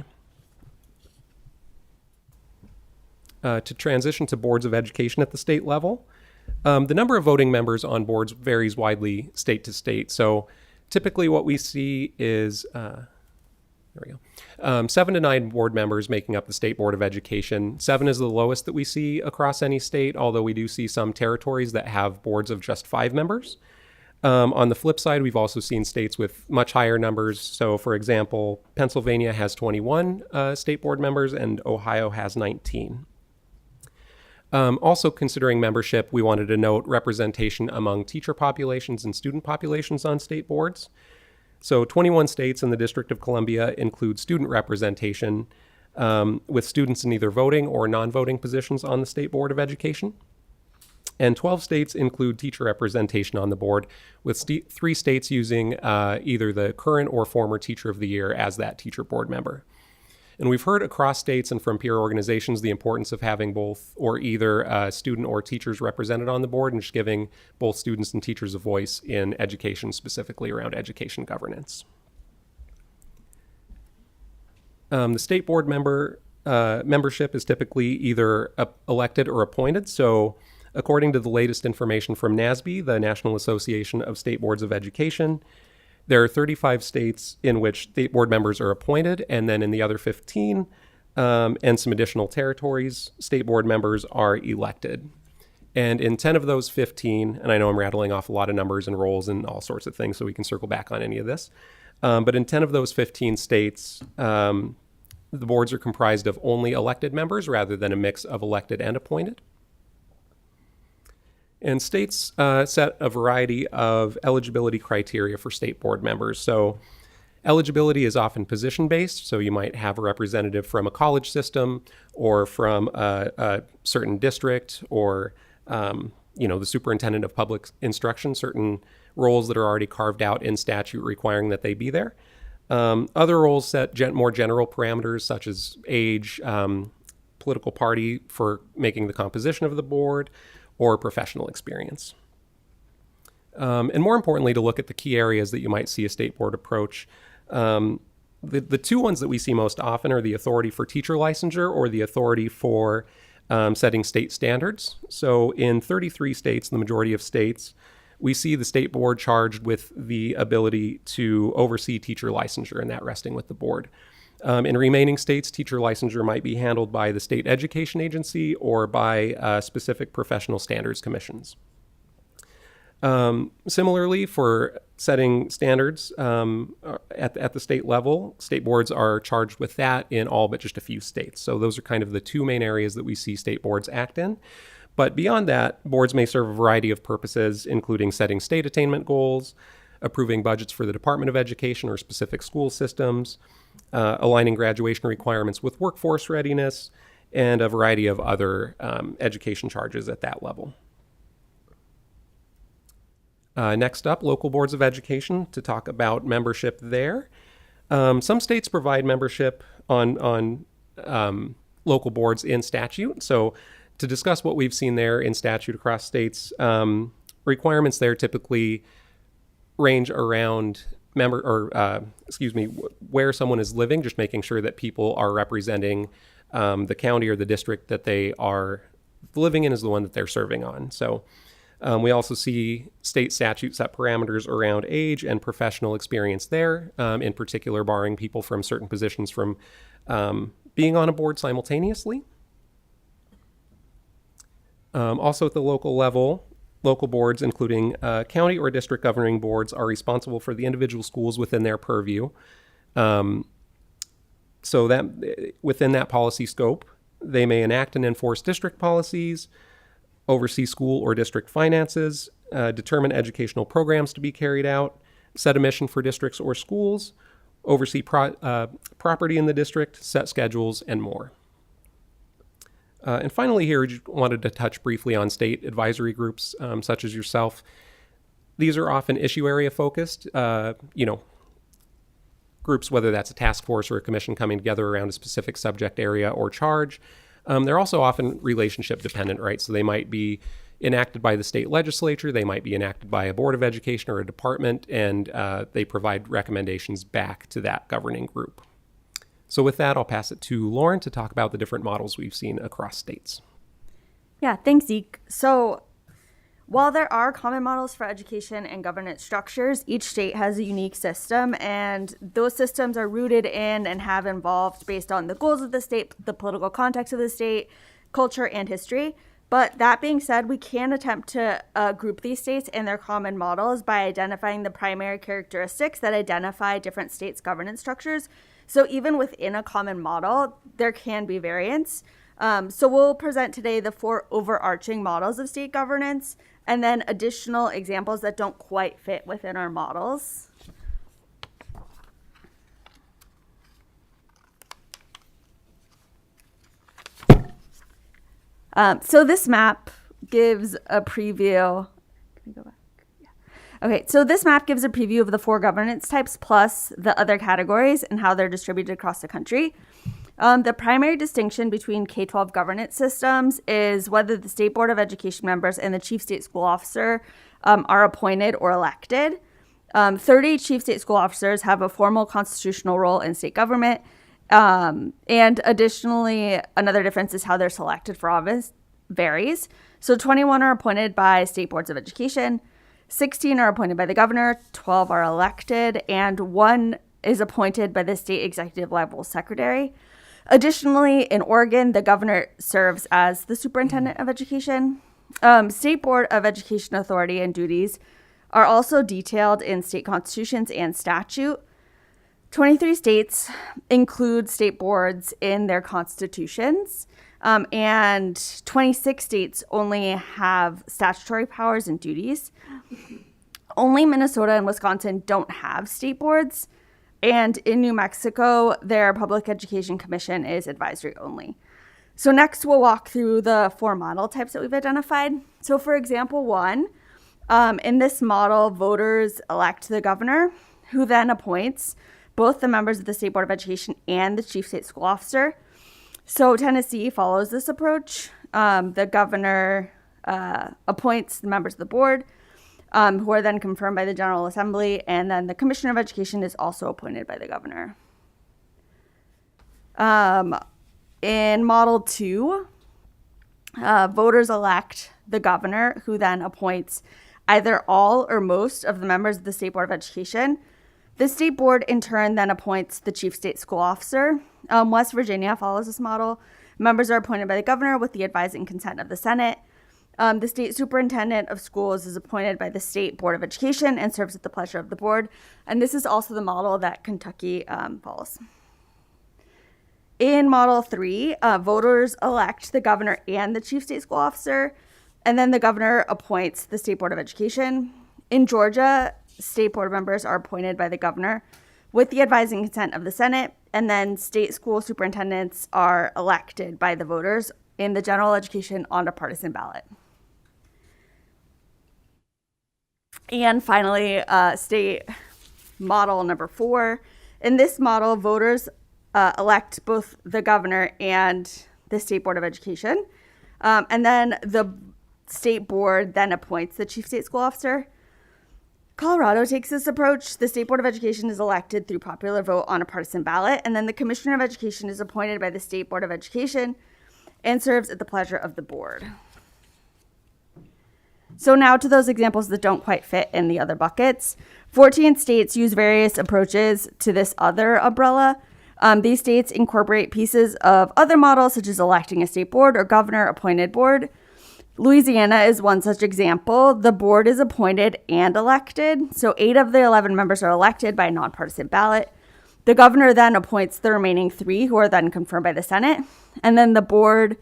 To transition to boards of education at the state level, the number of voting members on boards varies widely state to state. So typically what we see is, 7 to 9 board members making up the State Board of Education. 7 is the lowest that we see across any state, although we do see some territories that have boards of just 5 members. On the flip side, we've also seen states with much higher numbers. So, for example, Pennsylvania has 21 state board members and Ohio has 19. Also considering membership, we wanted to note representation among teacher populations and student populations on state boards. So 21 states in the District of Columbia include student representation with students in either voting or non-voting positions on the State Board of Education. And 12 states include teacher representation on the board, with 3 states using either the current or former Teacher of the Year as that teacher board member. And we've heard across states and from peer organizations the importance of having both or either student or teachers represented on the board and just giving both students and teachers a voice in education, specifically around education governance. The state board membership is typically either elected or appointed. So according to the latest information from NASB, the National Association of State Boards of Education, there are 35 states in which state board members are appointed, and then in the other 15 and some additional territories, state board members are elected. And in 10 of those 15, and I know I'm rattling off a lot of numbers and roles and all sorts of things, so we can circle back on any of this, but in 10 of those 15 states, the boards are comprised of only elected members rather than a mix of elected and appointed. And states set a variety of eligibility criteria for state board members. So eligibility is often position-based, so you might have a representative from a college system or from a certain district or the superintendent of public instruction, certain roles that are already carved out in statute requiring that they be there. Other roles set more general parameters such as age, political party for making the composition of the board, or professional experience. And more importantly, to look at the key areas that you might see a state board approach. The 2 ones that we see most often are the authority for teacher licensure or the authority for setting state standards. So in 33 states, the majority of states, we see the state board charged with the ability to oversee teacher licensure, and that resting with the board. In remaining states, teacher licensure might be handled by the state education agency or by specific professional standards commissions. Similarly, for setting standards at the state level, state boards are charged with that in all but just a few states. So those are kind of the two main areas that we see state boards act in. But beyond that, boards may serve a variety of purposes, including setting state attainment goals, approving budgets for the Department of Education or specific school systems, aligning graduation requirements with workforce readiness, and a variety of other education charges at that level. Next up, local boards of education, to talk about membership there. Some states provide membership on local boards in statute. So to discuss what we've seen there in statute across states, requirements there typically range around where someone is living, just making sure that people are representing the county or the district that they are living in is the one that they're serving on. So we also see state statute set parameters around age and professional experience there, in particular barring people from certain positions from being on a board simultaneously. Also at the local level, local boards, including county or district governing boards, are responsible for the individual schools within their purview. So that within that policy scope, they may enact and enforce district policies, oversee school or district finances, determine educational programs to be carried out, set a mission for districts or schools, oversee property in the district, set schedules, and more. And finally here, we just wanted to touch briefly on state advisory groups, such as yourself. These are often issue area focused, groups, whether that's a task force or a commission coming together around a specific subject area or charge. They're also often relationship dependent, right? So they might be enacted by the state legislature, they might be enacted by a board of education or a department, and they provide recommendations back to that governing group. So with that, I'll pass it to Lauren to talk about the different models we've seen across states. Yeah, thanks, Zeke. So while there are common models for education and governance structures, each state has a unique system, and those systems are rooted in and have evolved based on the goals of the state, the political context of the state, culture, and history. But that being said, we can attempt to group these states and their common models by identifying the primary characteristics that identify different states' governance structures. So even within a common model, there can be variance. So we'll present today the 4 overarching models of state governance, and then additional examples that don't quite fit within our models. So this map gives a preview. Can we go back? Yeah. Okay, so this map gives a preview of the 4 governance types plus the other categories and how they're distributed across the country. The primary distinction between K-12 governance systems is whether the State Board of Education members and the Chief State School Officer are appointed or elected. 30 Chief State School Officers have a formal constitutional role in state government. And additionally, another difference is how they're selected for office varies. So 21 are appointed by state boards of education, 16 are appointed by the governor, 12 are elected, and 1 is appointed by the state executive level secretary. Additionally, in Oregon, the governor serves as the superintendent of education. State Board of Education authority and duties are also detailed in state constitutions and statute. 23 states include state boards in their constitutions, and 26 states only have statutory powers and duties. Only Minnesota and Wisconsin don't have state boards. And in New Mexico, their public education commission is advisory only. So next, we'll walk through the 4 model types that we've identified. So for example 1, in this model, voters elect the governor, who then appoints both the members of the State Board of Education and the Chief State School Officer. So Tennessee follows this approach. The governor appoints the members of the board, who are then confirmed by the General Assembly, and then the Commissioner of Education is also appointed by the governor. In Model 2, voters elect the governor, who then appoints either all or most of the members of the State Board of Education. The state board, in turn, then appoints the Chief State School Officer. West Virginia follows this model. Members are appointed by the governor with the advice and consent of the Senate. The state superintendent of schools is appointed by the state board of education and serves at the pleasure of the board. And this is also the model that Kentucky follows. In Model 3, voters elect the governor and the chief state school officer, and then the governor appoints the state board of education. In Georgia, state board members are appointed by the governor with the advising consent of the Senate, and then state school superintendents are elected by the voters in the general education on a partisan ballot. And finally, state model number 4. In this model, voters elect both the governor and the state board of education. And then the state board then appoints the chief state school officer. Colorado takes this approach. The state board of education is elected through popular vote on a partisan ballot. And then the commissioner of education is appointed by the state board of education and serves at the pleasure of the board. So now to those examples that don't quite fit in the other buckets. 14 states use various approaches to this other umbrella. These states incorporate pieces of other models, such as electing a state board or governor appointed board. Louisiana is one such example. The board is appointed and elected. So 8 of the 11 members are elected by a nonpartisan ballot. The governor then appoints the remaining 3, who are then confirmed by the Senate. And then the board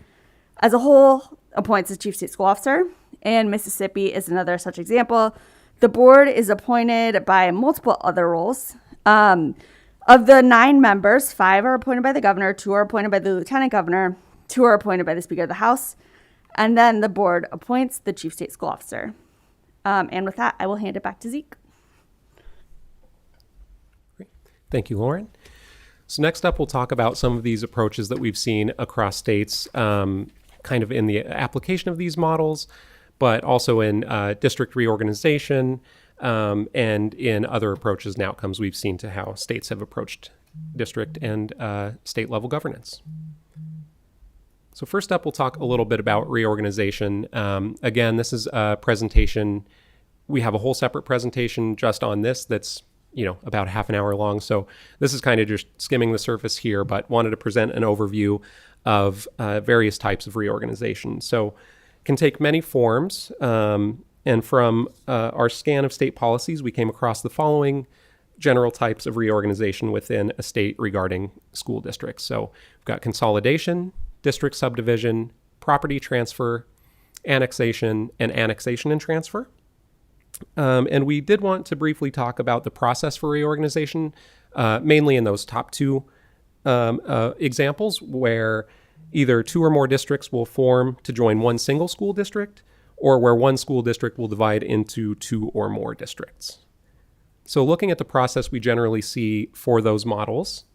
as a whole appoints the chief state school officer. And Mississippi is another such example. The board is appointed by multiple other roles. Of the 9 members, 5 are appointed by the governor, 2 are appointed by the lieutenant governor, 2 are appointed by the Speaker of the House, and then the board appoints the chief state school officer. And with that, I will hand it back to Zeke. Great. Thank you, Lauren. So next up, we'll talk about some of these approaches that we've seen across states, kind of in the application of these models, but also in district reorganization, and in other approaches and outcomes we've seen to how states have approached district and state level governance. So first up, we'll talk a little bit about reorganization. Again, this is a presentation. We have a whole separate presentation just on this that's about half an hour long. So this is kind of just skimming the surface here, but wanted to present an overview of various types of reorganization. So it can take many forms. And from our scan of state policies, we came across the following general types of reorganization within a state regarding school districts. So we've got consolidation, district subdivision, property transfer, annexation, and annexation and transfer. And we did want to briefly talk about the process for reorganization, mainly in those top 2 examples where either 2 or more districts will form to join one single school district, or where one school district will divide into 2 or more districts. So looking at the process we generally see for those models,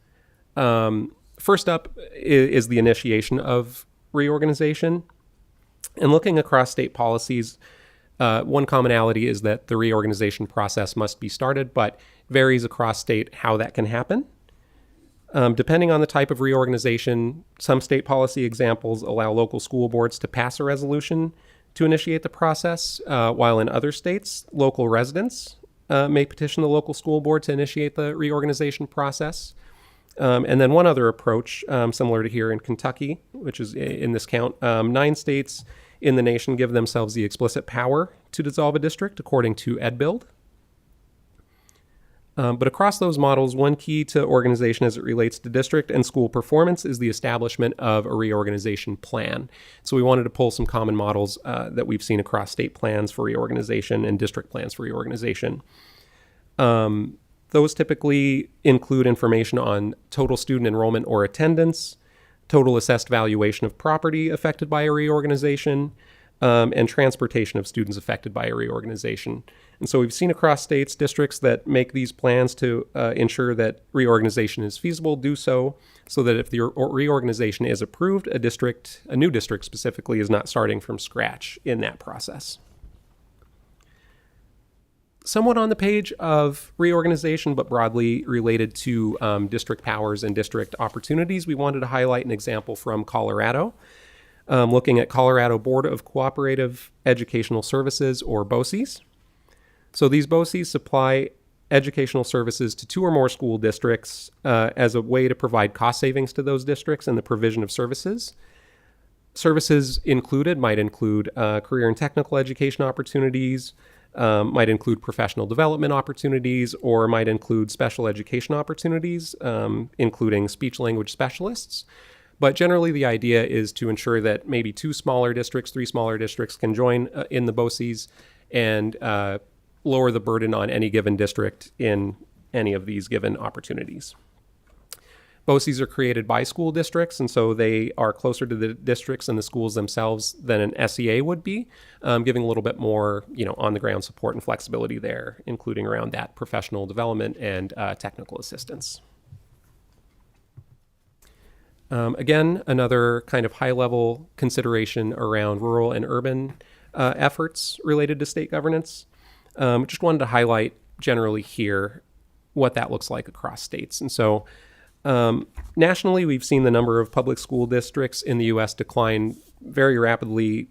first up is the initiation of reorganization. And looking across state policies, one commonality is that the reorganization process must be started, but varies across state how that can happen. Depending on the type of reorganization, some state policy examples allow local school boards to pass a resolution to initiate the process, while in other states, local residents may petition the local school board to initiate the reorganization process. And then one other approach, similar to here in Kentucky, which is in this count, 9 states in the nation give themselves the explicit power to dissolve a district according to EdBuild. But across those models, one key to organization as it relates to district and school performance is the establishment of a reorganization plan. So we wanted to pull some common models that we've seen across state plans for reorganization and district plans for reorganization. Those typically include information on total student enrollment or attendance, total assessed valuation of property affected by a reorganization, and transportation of students affected by a reorganization. And so we've seen across states, districts that make these plans to ensure that reorganization is feasible do so that if the reorganization is approved, a new district specifically, is not starting from scratch in that process. Somewhat on the page of reorganization, but broadly related to district powers and district opportunities, we wanted to highlight an example from Colorado. Looking at Colorado Board of Cooperative Educational Services, or BOCES. So these BOCES supply educational services to 2 or more school districts as a way to provide cost savings to those districts and the provision of services. Services included might include career and technical education opportunities, might include professional development opportunities, or might include special education opportunities, including speech language specialists. But generally, the idea is to ensure that maybe 3 smaller districts can join in the BOCES and lower the burden on any given district in any of these given opportunities. BOCES are created by school districts, and so they are closer to the districts and the schools themselves than an SEA would be, giving a little bit more, on-the-ground support and flexibility there, including around that professional development and technical assistance. Again, another kind of high-level consideration around rural and urban efforts related to state governance. Just wanted to highlight generally here what that looks like across states. And so nationally, we've seen the number of public school districts in the U.S. decline very rapidly,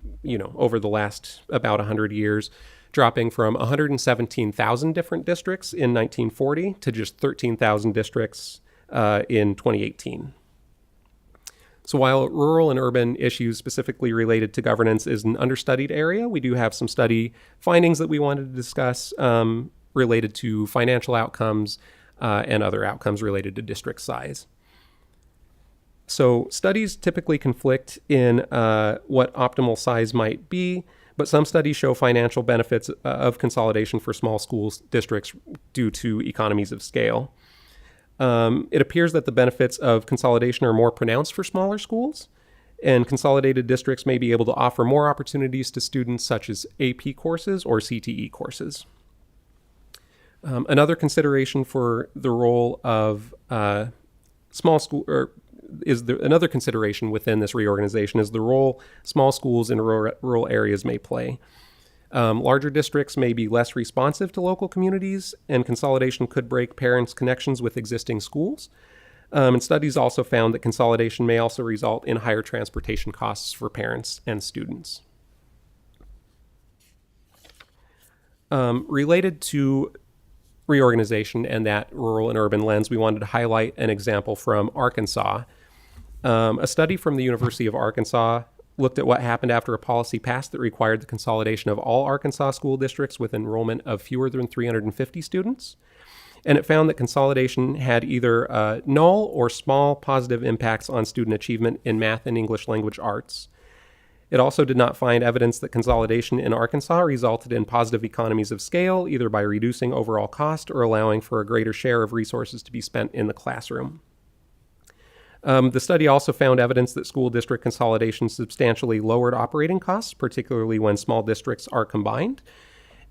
over the last about 100 years, dropping from 117,000 different districts in 1940 to just 13,000 districts in 2018. So while rural and urban issues specifically related to governance is an understudied area, we do have some study findings that we wanted to discuss related to financial outcomes and other outcomes related to district size. So studies typically conflict in what optimal size might be, but some studies show financial benefits of consolidation for small schools districts due to economies of scale. It appears that the benefits of consolidation are more pronounced for smaller schools, and consolidated districts may be able to offer more opportunities to students such as AP courses or CTE courses. Another consideration for the role of small school, or another consideration within this reorganization is the role small schools in rural areas may play. Larger districts may be less responsive to local communities, and consolidation could break parents' connections with existing schools. And studies also found that consolidation may also result in higher transportation costs for parents and students. Related to reorganization and that rural and urban lens, we wanted to highlight an example from Arkansas. A study from the University of Arkansas looked at what happened after a policy passed that required the consolidation of all Arkansas school districts with enrollment of fewer than 350 students. And it found that consolidation had either null or small positive impacts on student achievement in math and English language arts. It also did not find evidence that consolidation in Arkansas resulted in positive economies of scale, either by reducing overall cost or allowing for a greater share of resources to be spent in the classroom. The study also found evidence that school district consolidation substantially lowered operating costs, particularly when small districts are combined.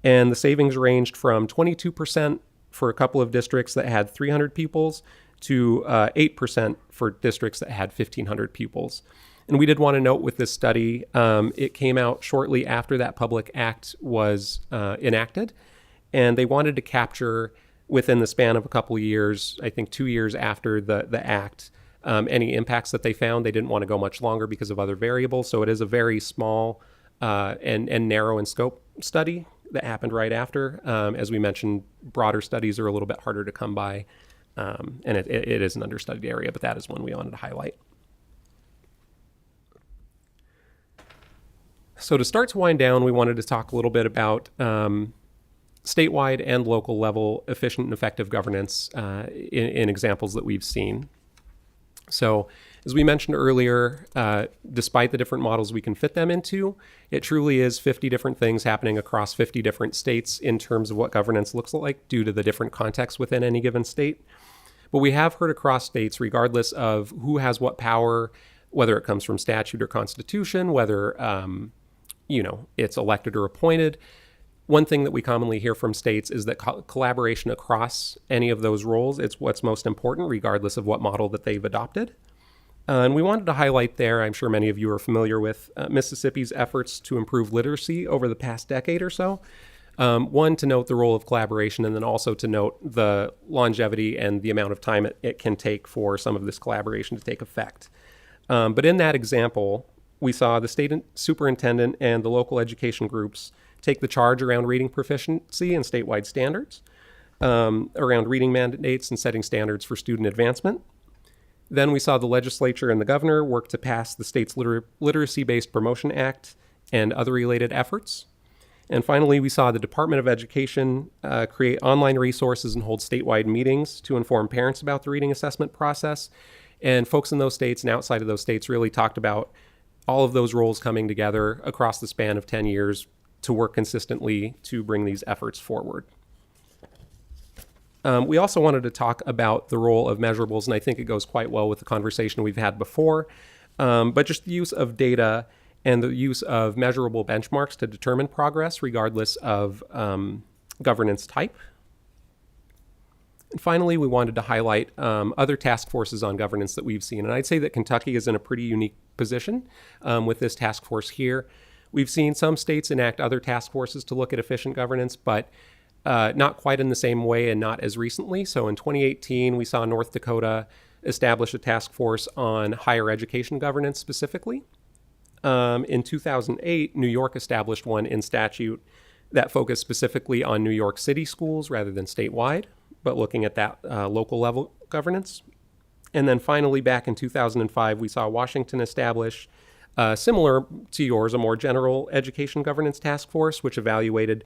And the savings ranged from 22% for a couple of districts that had 300 pupils to 8% for districts that had 1,500 pupils. And we did want to note with this study, it came out shortly after that public act was enacted. And they wanted to capture within the span of a couple of years, I think 2 years after the act, any impacts that they found. They didn't want to go much longer because of other variables. So it is a very small and narrow in scope study that happened right after. As we mentioned, broader studies are a little bit harder to come by, and it is an understudied area, but that is one we wanted to highlight. So to start to wind down, we wanted to talk a little bit about statewide and local level efficient and effective governance in examples that we've seen. So as we mentioned earlier, despite the different models we can fit them into, it truly is 50 different things happening across 50 different states in terms of what governance looks like due to the different contexts within any given state. But we have heard across states, regardless of who has what power, whether it comes from statute or constitution, whether it's elected or appointed, one thing that we commonly hear from states is that collaboration across any of those roles is what's most important, regardless of what model that they've adopted. And we wanted to highlight there, I'm sure many of you are familiar with Mississippi's efforts to improve literacy over the past decade or so. One, to note the role of collaboration, and then also to note the longevity and the amount of time it can take for some of this collaboration to take effect. But in that example, we saw the state superintendent and the local education groups take the charge around reading proficiency and statewide standards, around reading mandates and setting standards for student advancement. Then we saw the legislature and the governor work to pass the state's Literacy-Based Promotion Act and other related efforts. And finally, we saw the Department of Education create online resources and hold statewide meetings to inform parents about the reading assessment process. And folks in those states and outside of those states really talked about all of those roles coming together across the span of 10 years to work consistently to bring these efforts forward. We also wanted to talk about the role of measurables, and I think it goes quite well with the conversation we've had before, but just the use of data and the use of measurable benchmarks to determine progress regardless of governance type. And finally, we wanted to highlight other task forces on governance that we've seen. And I'd say that Kentucky is in a pretty unique position with this task force here. We've seen some states enact other task forces to look at efficient governance, but not quite in the same way and not as recently. So in 2018, we saw North Dakota establish a task force on higher education governance specifically. In 2008, New York established one in statute that focused specifically on New York City schools rather than statewide, but looking at that local level governance. And then finally, back in 2005, we saw Washington establish, similar to yours, a more general education governance task force, which evaluated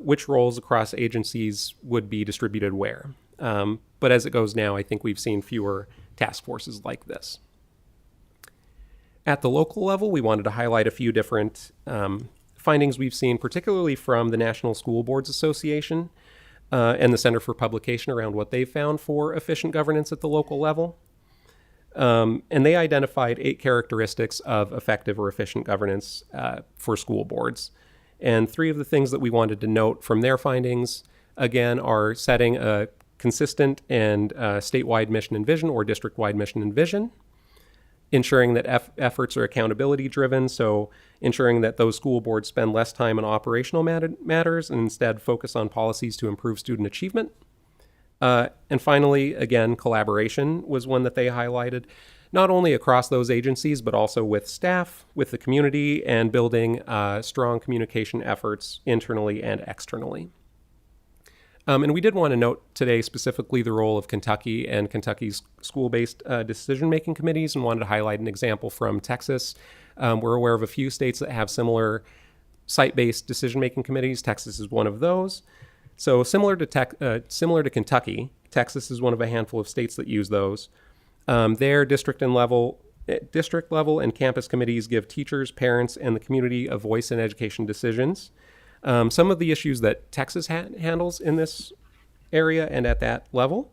which roles across agencies would be distributed where. But as it goes now, I think we've seen fewer task forces like this. At the local level, we wanted to highlight a few different findings we've seen, particularly from the National School Boards Association and the Center for Publication around what they've found for efficient governance at the local level. And they identified 8 characteristics of effective or efficient governance for school boards. And 3 of the things that we wanted to note from their findings, again, are setting a consistent and statewide mission and vision or district-wide mission and vision, ensuring that efforts are accountability driven, so ensuring that those school boards spend less time on operational matters and instead focus on policies to improve student achievement. And finally, again, collaboration was one that they highlighted, not only across those agencies, but also with staff, with the community, and building strong communication efforts internally and externally. And we did want to note today specifically the role of Kentucky and Kentucky's school-based decision-making committees, and wanted to highlight an example from Texas. We're aware of a few states that have similar site-based decision-making committees. Texas is one of those. So similar to Kentucky, Texas is one of a handful of states that use those. Their district level and campus committees give teachers, parents, and the community a voice in education decisions. Some of the issues that Texas handles in this area and at that level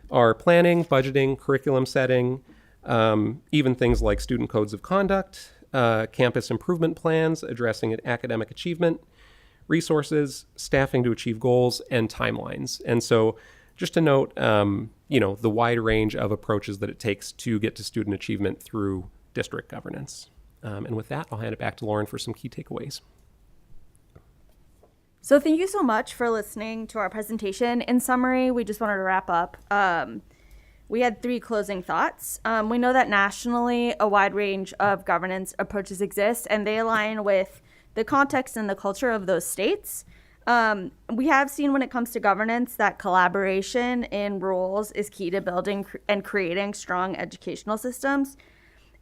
are planning, budgeting, curriculum setting, even things like student codes of conduct, campus improvement plans addressing academic achievement, resources, staffing to achieve goals, and timelines. And so just to note, the wide range of approaches that it takes to get to student achievement through district governance. And with that, I'll hand it back to Lauren for some key takeaways. So thank you so much for listening to our presentation. In summary, we just wanted to wrap up. We had 3 closing thoughts. We know that nationally, a wide range of governance approaches exist, and they align with the context and the culture of those states. We have seen when it comes to governance that collaboration in roles is key to building and creating strong educational systems.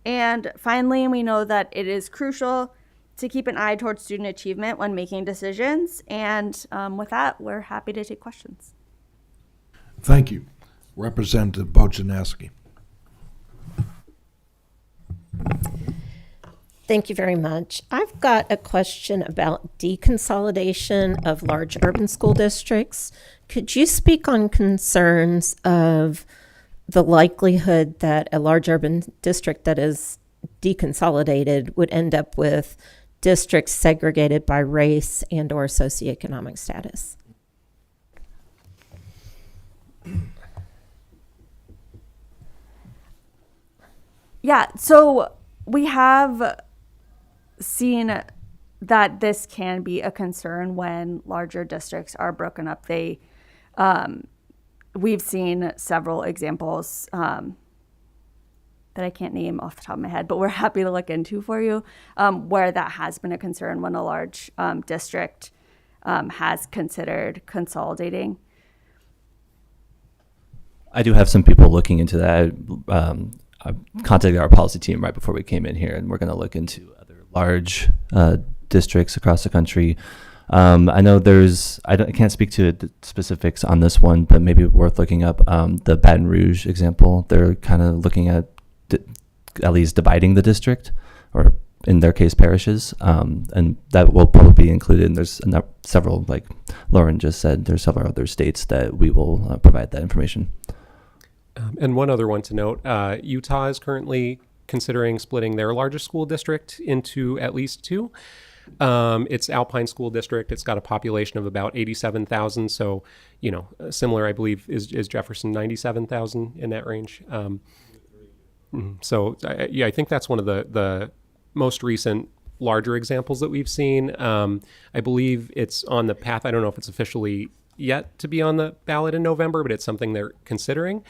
And finally, we know that it is crucial to keep an eye towards student achievement when making decisions. And with that, we're happy to take questions. Thank you. Representative Bojanowski. Thank you very much. I've got a question about deconsolidation of large urban school districts. Could you speak on concerns of the likelihood that a large urban district that is deconsolidated would end up with districts segregated by race and or socioeconomic status? Yeah, so we have seen that this can be a concern when larger districts are broken up. We've seen several examples that I can't name off the top of my head, but we're happy to look into for you, where that has been a concern when a large district has considered consolidating. I do have some people looking into that. I contacted our policy team right before we came in here, and we're going to look into other large districts across the country. I know I can't speak to the specifics on this one, but maybe worth looking up the Baton Rouge example. They're kind of looking at least dividing the district, or in their case, parishes, and that will probably be included. And there's several, like Lauren just said, there's several other states that we will provide that information. And one other one to note, Utah is currently considering splitting their largest school district into at least two. It's Alpine School District. It's got a population of about 87,000. So, similar, I believe, is Jefferson, 97,000 in that range. So, I think that's one of the most recent larger examples that we've seen. I believe it's on the path. I don't know if it's officially yet to be on the ballot in November, but it's something they're considering.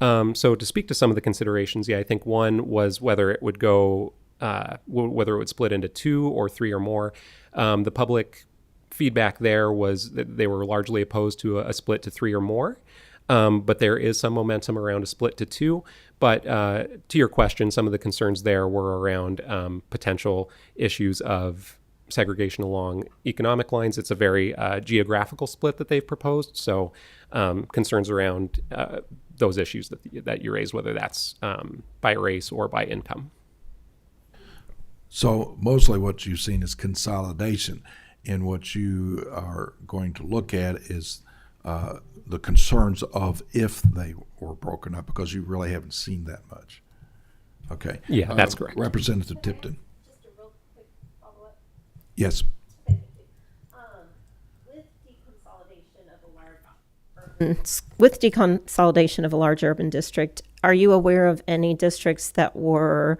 So to speak to some of the considerations, I think one was whether it would go, whether it would split into 2 or 3 or more. The public feedback there was that they were largely opposed to a split to 3 or more. But there is some momentum around a split to 2. But to your question, some of the concerns there were around potential issues of segregation along economic lines. It's a very geographical split that they've proposed. So concerns around those issues that you raise, whether that's by race or by income. So mostly what you've seen is consolidation, and what you are going to look at is the concerns of if they were broken up, because you really haven't seen that much. Okay. Yeah, that's correct. Representative Tipton. Just a real quick follow-up. Yes. With deconsolidation of a large urban district, are you aware of any districts that were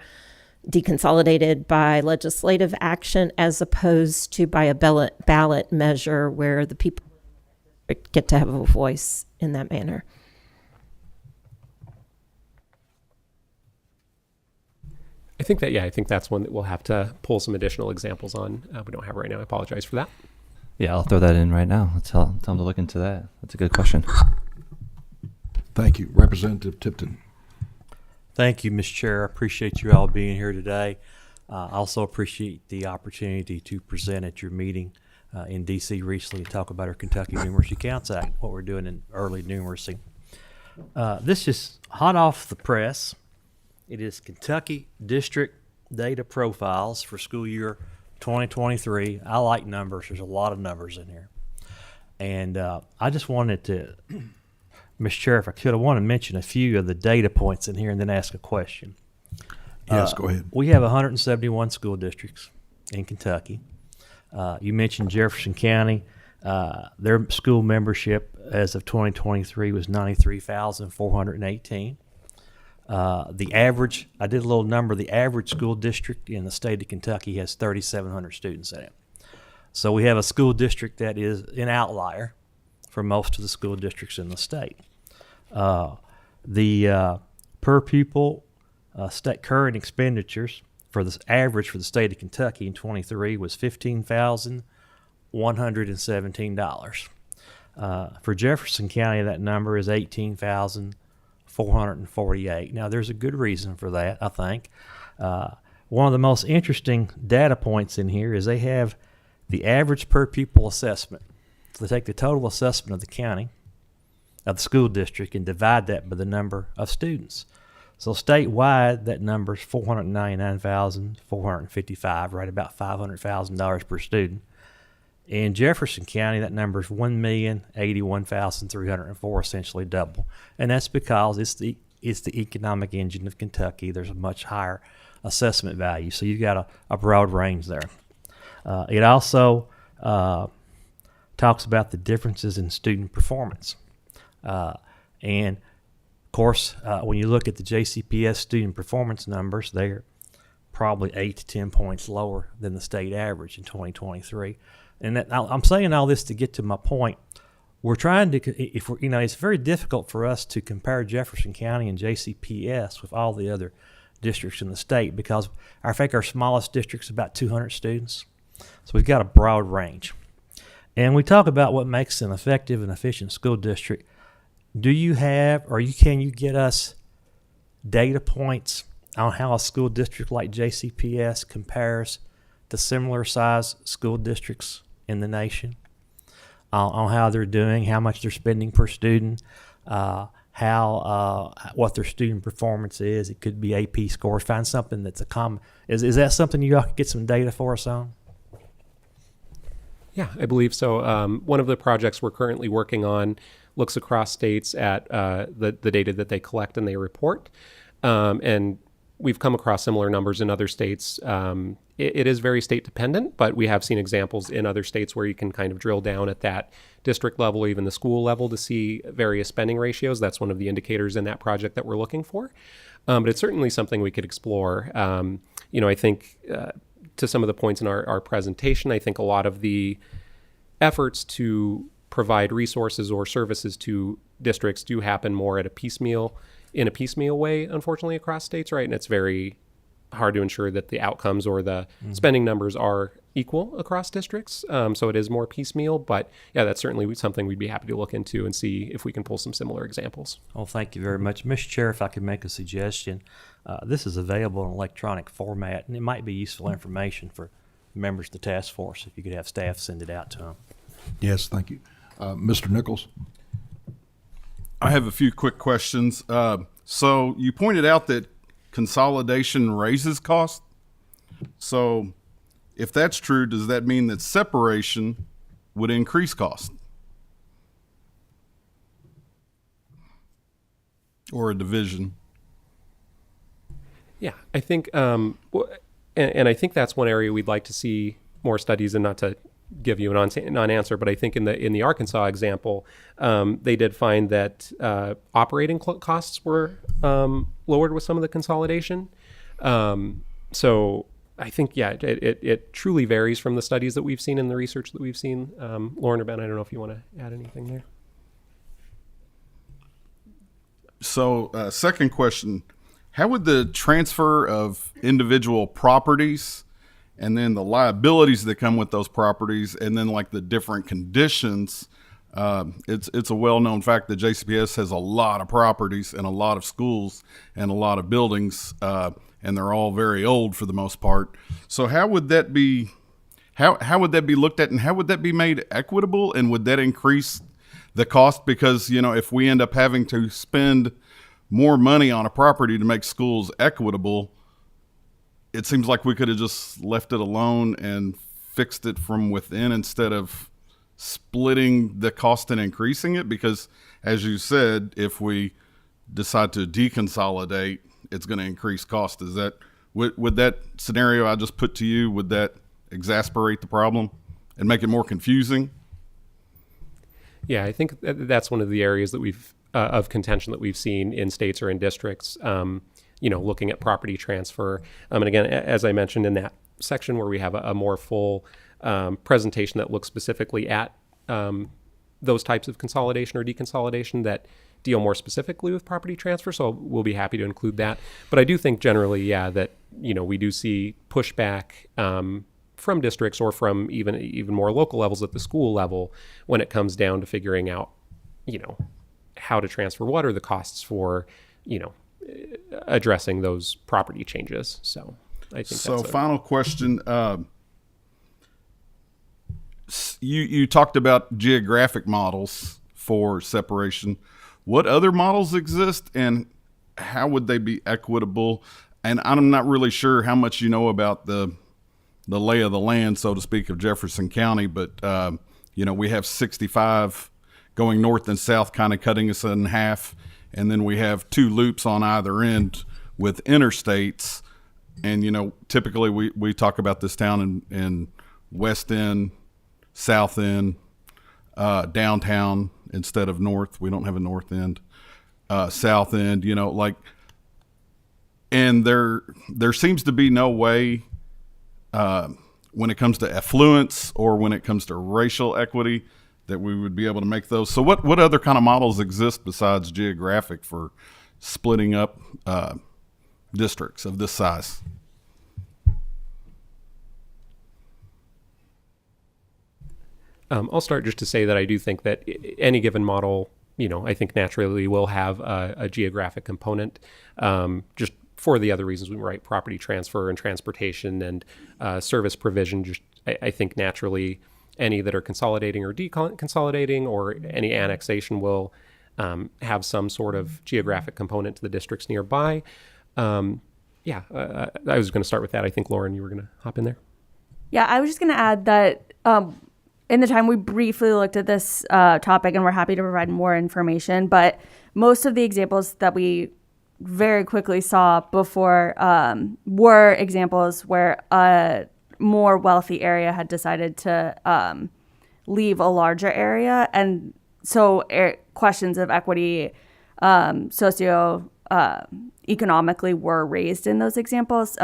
deconsolidated by legislative action as opposed to by a ballot measure where the people get to have a voice in that manner? I think that's one that we'll have to pull some additional examples on. We don't have it right now. I apologize for that. Yeah, I'll throw that in right now. Tell them to look into that. That's a good question. Thank you. Representative Tipton. Thank you, Mr. Chair. I appreciate you all being here today. I also appreciate the opportunity to present at your meeting in D.C. recently to talk about our Kentucky Numeracy Counts Act, what we're doing in early numeracy. This is hot off the press. It is Kentucky District Data Profiles for school year 2023. I like numbers. There's a lot of numbers in here. And I just wanted to, Mr. Chair, if I could, I want to mention a few of the data points in here and then ask a question. Yes, go ahead. We have 171 school districts in Kentucky. You mentioned Jefferson County. Their school membership as of 2023 was 93,418. The average, I did a little number, the average school district in the state of Kentucky has 3,700 students in it. So we have a school district that is an outlier for most of the school districts in the state. The per pupil state current expenditures for the average for the state of Kentucky in 23 was $15,117. For Jefferson County, that number is $18,448. Now, there's a good reason for that, I think. One of the most interesting data points in here is they have the average per pupil assessment. So they take the total assessment of the county, of the school district, and divide that by the number of students. So statewide, that number is $499,455, right about $500,000 per student. In Jefferson County, that number is $1,081,304, essentially double. And that's because it's the economic engine of Kentucky. There's a much higher assessment value. So you've got a broad range there. It also talks about the differences in student performance. And of course, when you look at the JCPS student performance numbers, they're probably 8 to 10 points lower than the state average in 2023. And I'm saying all this to get to my point. We're trying to, it's very difficult for us to compare Jefferson County and JCPS with all the other districts in the state because I think our smallest district's about 200 students. So we've got a broad range. And we talk about what makes an effective and efficient school district. do you have, or can you get us data points on how a school district like JCPS compares to similar size school districts in the nation? On how they're doing, how much they're spending per student, what their student performance is. It could be AP scores. Find something that's a common. Is that something you all could get some data for us on? Yeah, I believe so. One of the projects we're currently working on looks across states at the data that they collect and they report. And we've come across similar numbers in other states. It is very state dependent, but we have seen examples in other states where you can kind of drill down at that district level, even the school level, to see various spending ratios. That's one of the indicators in that project that we're looking for. But it's certainly something we could explore. I think to some of the points in our presentation, I think a lot of the efforts to provide resources or services to districts do happen more in a piecemeal way, unfortunately, across states, right? And it's very hard to ensure that the outcomes or the spending numbers are equal across districts. So it is more piecemeal, but yeah, that's certainly something we'd be happy to look into and see if we can pull some similar examples. Well, thank you very much. Mr. Chair, if I could make a suggestion, this is available in electronic format, and it might be useful information for members of the task force if you could have staff send it out to them. Yes, thank you. Mr. Nichols? I have a few quick questions. So you pointed out that consolidation raises cost. So if that's true, does that mean that separation would increase cost? Or a division? Yeah, I think, and I think that's one area we'd like to see more studies, and not to give you a non-answer, but I think in the Arkansas example, they did find that operating costs were lowered with some of the consolidation. So I think, yeah, it truly varies from the studies that we've seen and the research that we've seen. Lauren or Ben, I don't know if you want to add anything there. So second question, how would the transfer of individual properties and then the liabilities that come with those properties, and then like the different conditions, it's a well-known fact that JCPS has a lot of properties and a lot of schools and a lot of buildings, and they're all very old for the most part. So how would that be, how would that be looked at, and how would that be made equitable, and would that increase the cost? Because, if we end up having to spend more money on a property to make schools equitable, it seems like we could have just left it alone and fixed it from within instead of splitting the cost and increasing it. Because as you said, if we decide to deconsolidate, it's going to increase cost. Is that, would that scenario I just put to you, would that exasperate the problem and make it more confusing? Yeah, I think that's one of the areas that we've of contention that we've seen in states or in districts. Looking at property transfer. And again, as I mentioned in that section where we have a more full presentation that looks specifically at those types of consolidation or deconsolidation that deal more specifically with property transfer. So we'll be happy to include that. But I do think generally, yeah, that, we do see pushback from districts or from even more local levels at the school level when it comes down to figuring out, how to transfer, what are the costs for, addressing those property changes. So I think so. That's final question. You talked about geographic models for separation. What other models exist, and how would they be equitable? And I'm not really sure how much you know about the lay of the land, so to speak, of Jefferson County, but we have 65 going north and south, kind of cutting us in half. And then we have two loops on either end with interstates. And, typically we talk about this town in West End, South End, downtown instead of north. We don't have a north end, South End, and there seems to be no way when it comes to affluence or when it comes to racial equity that we would be able to make those. So what other kind of models exist besides geographic for splitting up districts of this size? I'll start just to say that I do think that any given model I think naturally will have a geographic component, just for the other reasons we write property transfer and transportation and service provision. Just I think naturally any that are consolidating or deconsolidating or any annexation will have some sort of geographic component to the districts nearby. I was going to start with that. I think, Lauren, you were going to hop in there. Yeah, I was just going to add that in the time we briefly looked at this topic, and we're happy to provide more information, but most of the examples that we very quickly saw before were examples where a more wealthy area had decided to leave a larger area. And so questions of equity, economically were raised in those examples.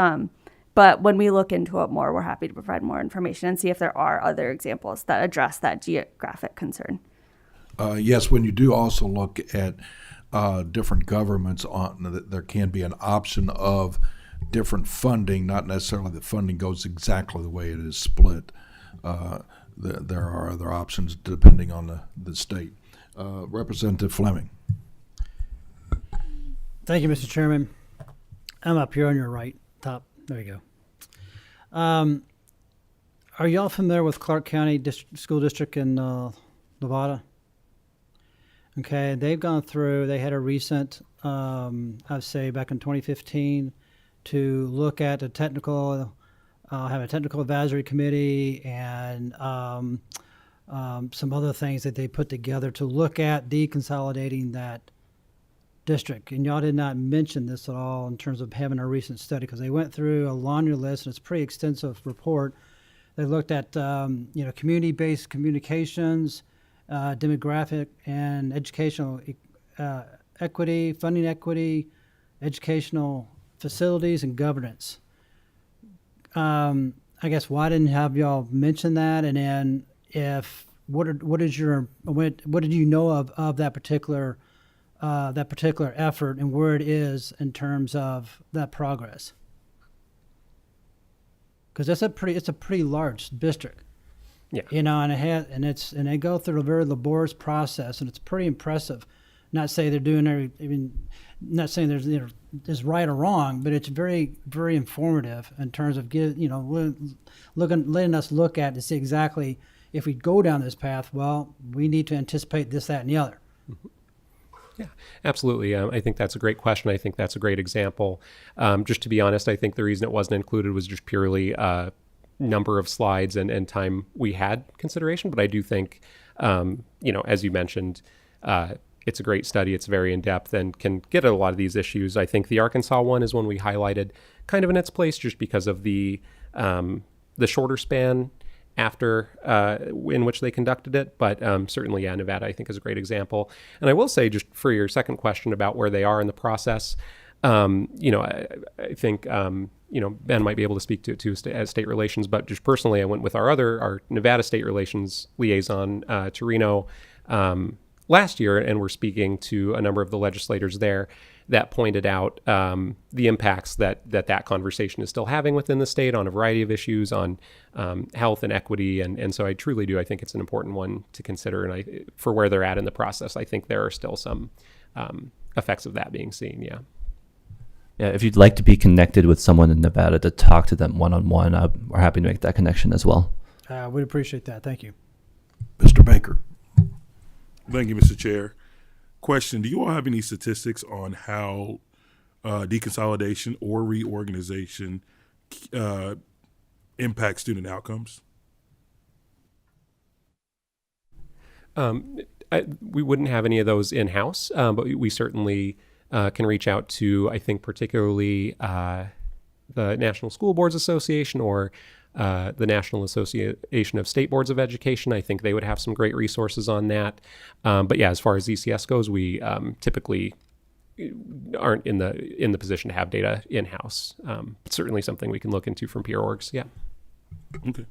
But when we look into it more, we're happy to provide more information and see if there are other examples that address that geographic concern. Yes, when you do also look at different governments, there can be an option of different funding, not necessarily the funding goes exactly the way it is split. There are other options depending on the state. Representative Fleming. Thank you, Mr. Chairman. I'm up here on your right, top. There you go. Are y'all familiar with Clark County School District in Nevada? Okay, they've gone through, they had a recent, I'd say back in 2015, to look at a technical, have a technical advisory committee and some other things that they put together to look at deconsolidating that district. And y'all did not mention this at all in terms of having a recent study, because they went through a laundry list, and it's a pretty extensive report. They looked at community-based communications, demographic and educational equity, funding equity, educational facilities, and governance. I guess why didn't have y'all mention that? And then what did you know of that particular effort and where it is in terms of that progress? Because it's a pretty large district. Yeah. And they go through a very laborious process, and it's pretty impressive. Not say they're doing not saying there's right or wrong, but it's very, very informative in terms of letting us look at to see exactly if we go down this path. Well, we need to anticipate this, that, and the other. Mm-hmm. Yeah, absolutely. I think that's a great question. I think that's a great example. Just to be honest, I think the reason it wasn't included was just purely number of slides and time we had consideration. But I do think, as you mentioned, it's a great study. It's very in-depth and can get at a lot of these issues. I think the Arkansas one is one we highlighted kind of in its place just because of the shorter span after in which they conducted it. But certainly, Nevada, I think, is a great example. And I will say, just for your second question about where they are in the process, I think, Ben might be able to speak to state relations, but just personally, I went with our Nevada state relations liaison to Reno last year, and we're speaking to a number of the legislators there that pointed out the impacts that conversation is still having within the state on a variety of issues on health and equity. And so I truly do. I think it's an important one to consider. And for where they're at in the process, I think there are still some effects of that being seen. Yeah. Yeah, if you'd like to be connected with someone in Nevada to talk to them one-on-one, we're happy to make that connection as well. We'd appreciate that. Thank you. Mr. Baker. Thank you, Mr. Chair. Question, do you all have any statistics on how deconsolidation or reorganization impacts student outcomes? We wouldn't have any of those in-house, but we certainly can reach out to, I think, particularly the National School Boards Association or the National Association of State Boards of Education. I think they would have some great resources on that. But yeah, as far as ECS goes, we typically aren't in the position to have data in-house. It's certainly something we can look into from peer orgs. Yeah. Okay. Thank you.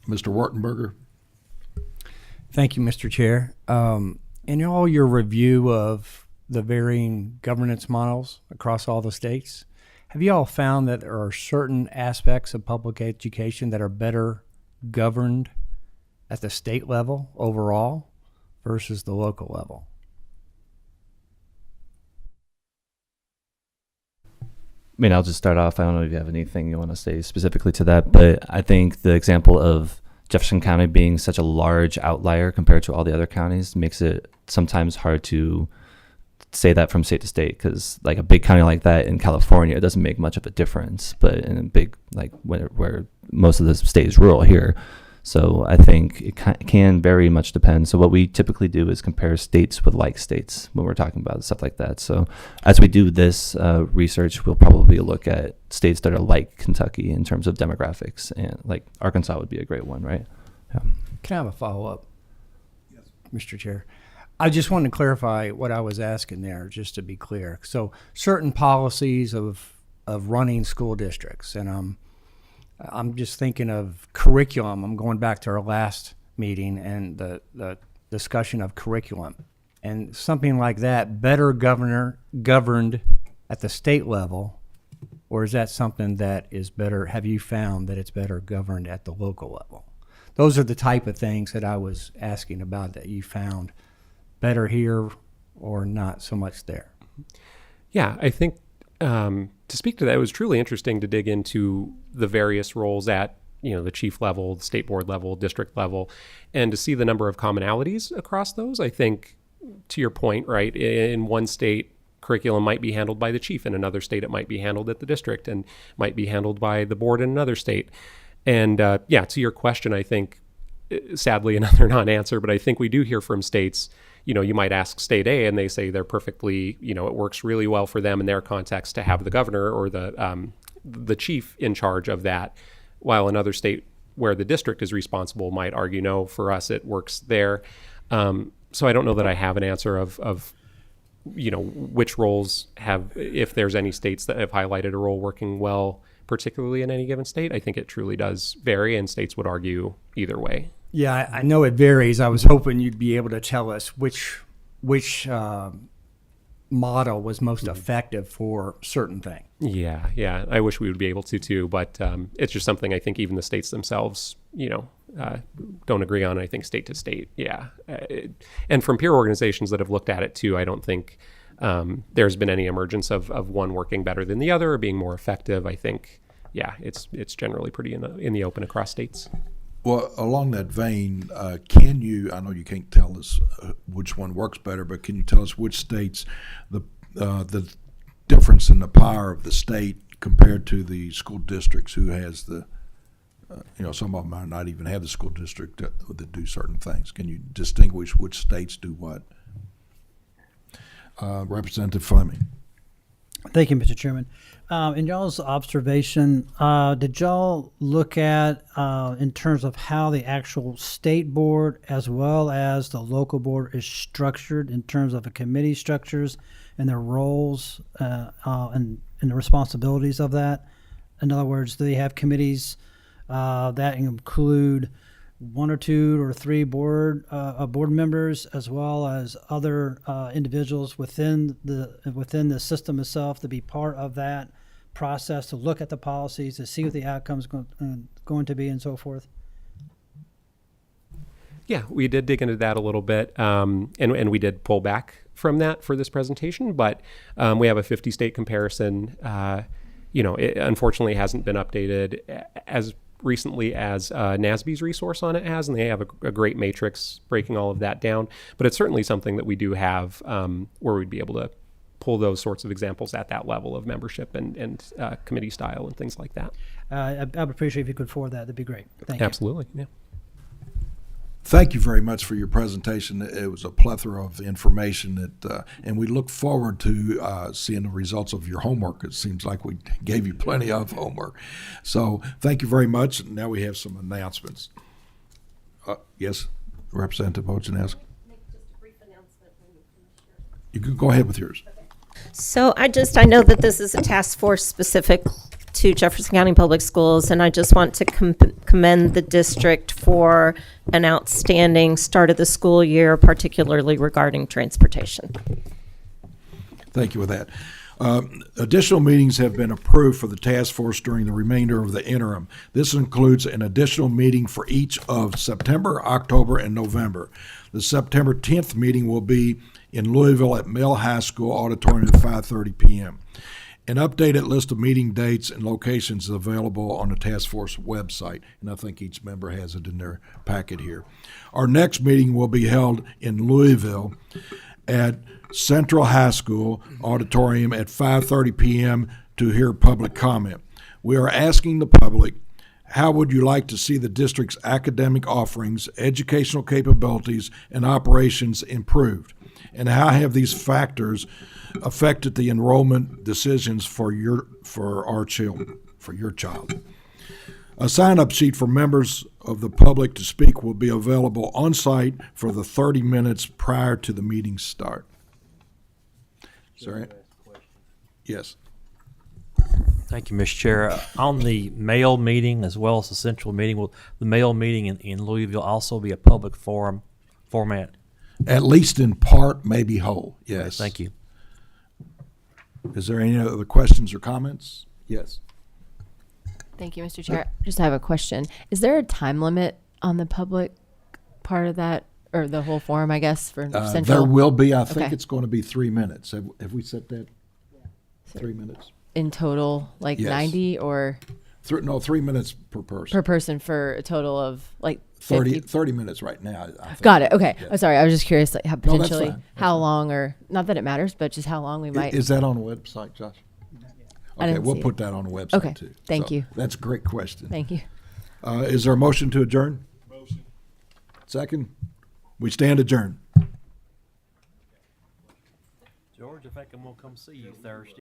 Mr. Wartenberger. Thank you, Mr. Chair. In all your review of the varying governance models across all the states, have you all found that there are certain aspects of public education that are better governed at the state level overall versus the local level? I mean, I'll just start off. I don't know if you have anything you want to say specifically to that, but I think the example of Jefferson County being such a large outlier compared to all the other counties makes it sometimes hard to say that from state to state, because like a big county like that in California, it doesn't make much of a difference, but in a big, like where most of the state is rural here. So I think it can very much depend. So what we typically do is compare states with like states when we're talking about stuff like that. So as we do this research, we'll probably look at states that are like Kentucky in terms of demographics, and like Arkansas would be a great one, right? Yeah. Can I have a follow-up? Yes, Mr. Chair. I just wanted to clarify what I was asking there, just to be clear. So certain policies of running school districts, and I'm just thinking of curriculum. I'm going back to our last meeting and the discussion of curriculum, and something like that better governed at the state level, or is that something that is better? Have you found that it's better governed at the local level? Those are the type of things that I was asking about, that you found better here or not so much there. Yeah, I think to speak to that, it was truly interesting to dig into the various roles at, the chief level, the state board level, district level, and to see the number of commonalities across those. I think, to your point, right, in one state, curriculum might be handled by the chief. In another state, it might be handled at the district and might be handled by the board in another state. And to your question, I think, sadly, another non-answer, but I think we do hear from states, you might ask state A and they say they're perfectly, it works really well for them in their context to have the governor or the chief in charge of that, while another state where the district is responsible might argue, no, for us it works there. So I don't know that I have an answer of which roles have, if there's any states that have highlighted a role working well, particularly in any given state. I think it truly does vary, and states would argue either way. Yeah, I know it varies. I was hoping you'd be able to tell us which model was most effective for certain thing. Yeah. I wish we would be able to too, but it's just something I think even the states themselves, don't agree on. I think state to state, and from peer organizations that have looked at it too, I don't think there's been any emergence of one working better than the other or being more effective. I think, it's generally pretty in the open across states. Well, along that vein, can you, I know you can't tell us which one works better, but can you tell us which states, the difference in the power of the state compared to the school districts who has the, some of them might not even have the school district that do certain things. Can you distinguish which states do what? Representative Fleming. Thank you, Mr. Chairman. In y'all's observation, did y'all look at, in terms of how the actual state board as well as the local board is structured in terms of the committee structures and their roles and the responsibilities of that? In other words, do they have committees that include one or two or three board members, as well as other individuals within the system itself, to be part of that process, to look at the policies, to see what the outcomes going to be, and so forth? Yeah, we did dig into that a little bit, and we did pull back from that for this presentation, but we have a 50-state comparison. It unfortunately hasn't been updated as recently as NASB's resource on it has, and they have a great matrix breaking all of that down. But it's certainly something that we do have where we'd be able to pull those sorts of examples at that level of membership and committee style and things like that. I would appreciate if you could forward that. That'd be great. Thank you. Absolutely, yeah. Thank you very much for your presentation. It was a plethora of information that, and we look forward to seeing the results of your homework. It seems like we gave you plenty of homework. So thank you very much. Now we have some announcements. Yes, Representative Ochanesk. You can go ahead with yours. So I know that this is a task force specific to Jefferson County Public Schools, and I just want to commend the district for an outstanding start of the school year, particularly regarding transportation. Thank you for that. Additional meetings have been approved for the task force during the remainder of the interim. This includes an additional meeting for each of September, October, and November. The September 10th meeting will be in Louisville at Mill High School Auditorium at 5:30 p.m. An updated list of meeting dates and locations is available on the task force website, and I think each member has it in their packet here. Our next meeting will be held in Louisville at Central High School Auditorium at 5:30 p.m. to hear public comment. We are asking the public, how would you like to see the district's academic offerings, educational capabilities, and operations improved? And how have these factors affected the enrollment decisions for your child? A sign-up sheet for members of the public to speak will be available on site for the 30 minutes prior to the meeting start. Sorry. Yes. Thank you, Mr. Chair. On the mail meeting as well as the central meeting, will the mail meeting in Louisville also be a public forum format? At least in part, maybe whole, yes. Thank you. Is there any other questions or comments? Yes. Thank you, Mr. Chair. Just have a question. Is there a time limit on the public part of that, or the whole forum, I guess, for Central? There will be. I think Okay. it's going to be 3 minutes. Have we set that? 3 minutes? In total, like Yes. 90 or 3 minutes per person. per person for a total of like 30, 50? 30 minutes right now. I think. Got it. Okay. Yeah. I'm sorry. I was just curious, like how No, that's potentially fine. how long, or not that it matters, but just how long we might. Is that on the website, Josh? I Okay, didn't we'll see it. put that on the website Okay, too. thank you. That's a great question. Thank you. Is there a motion to adjourn? Motion. Second? We stand adjourned. George, I think I'm going to come see you Thursday.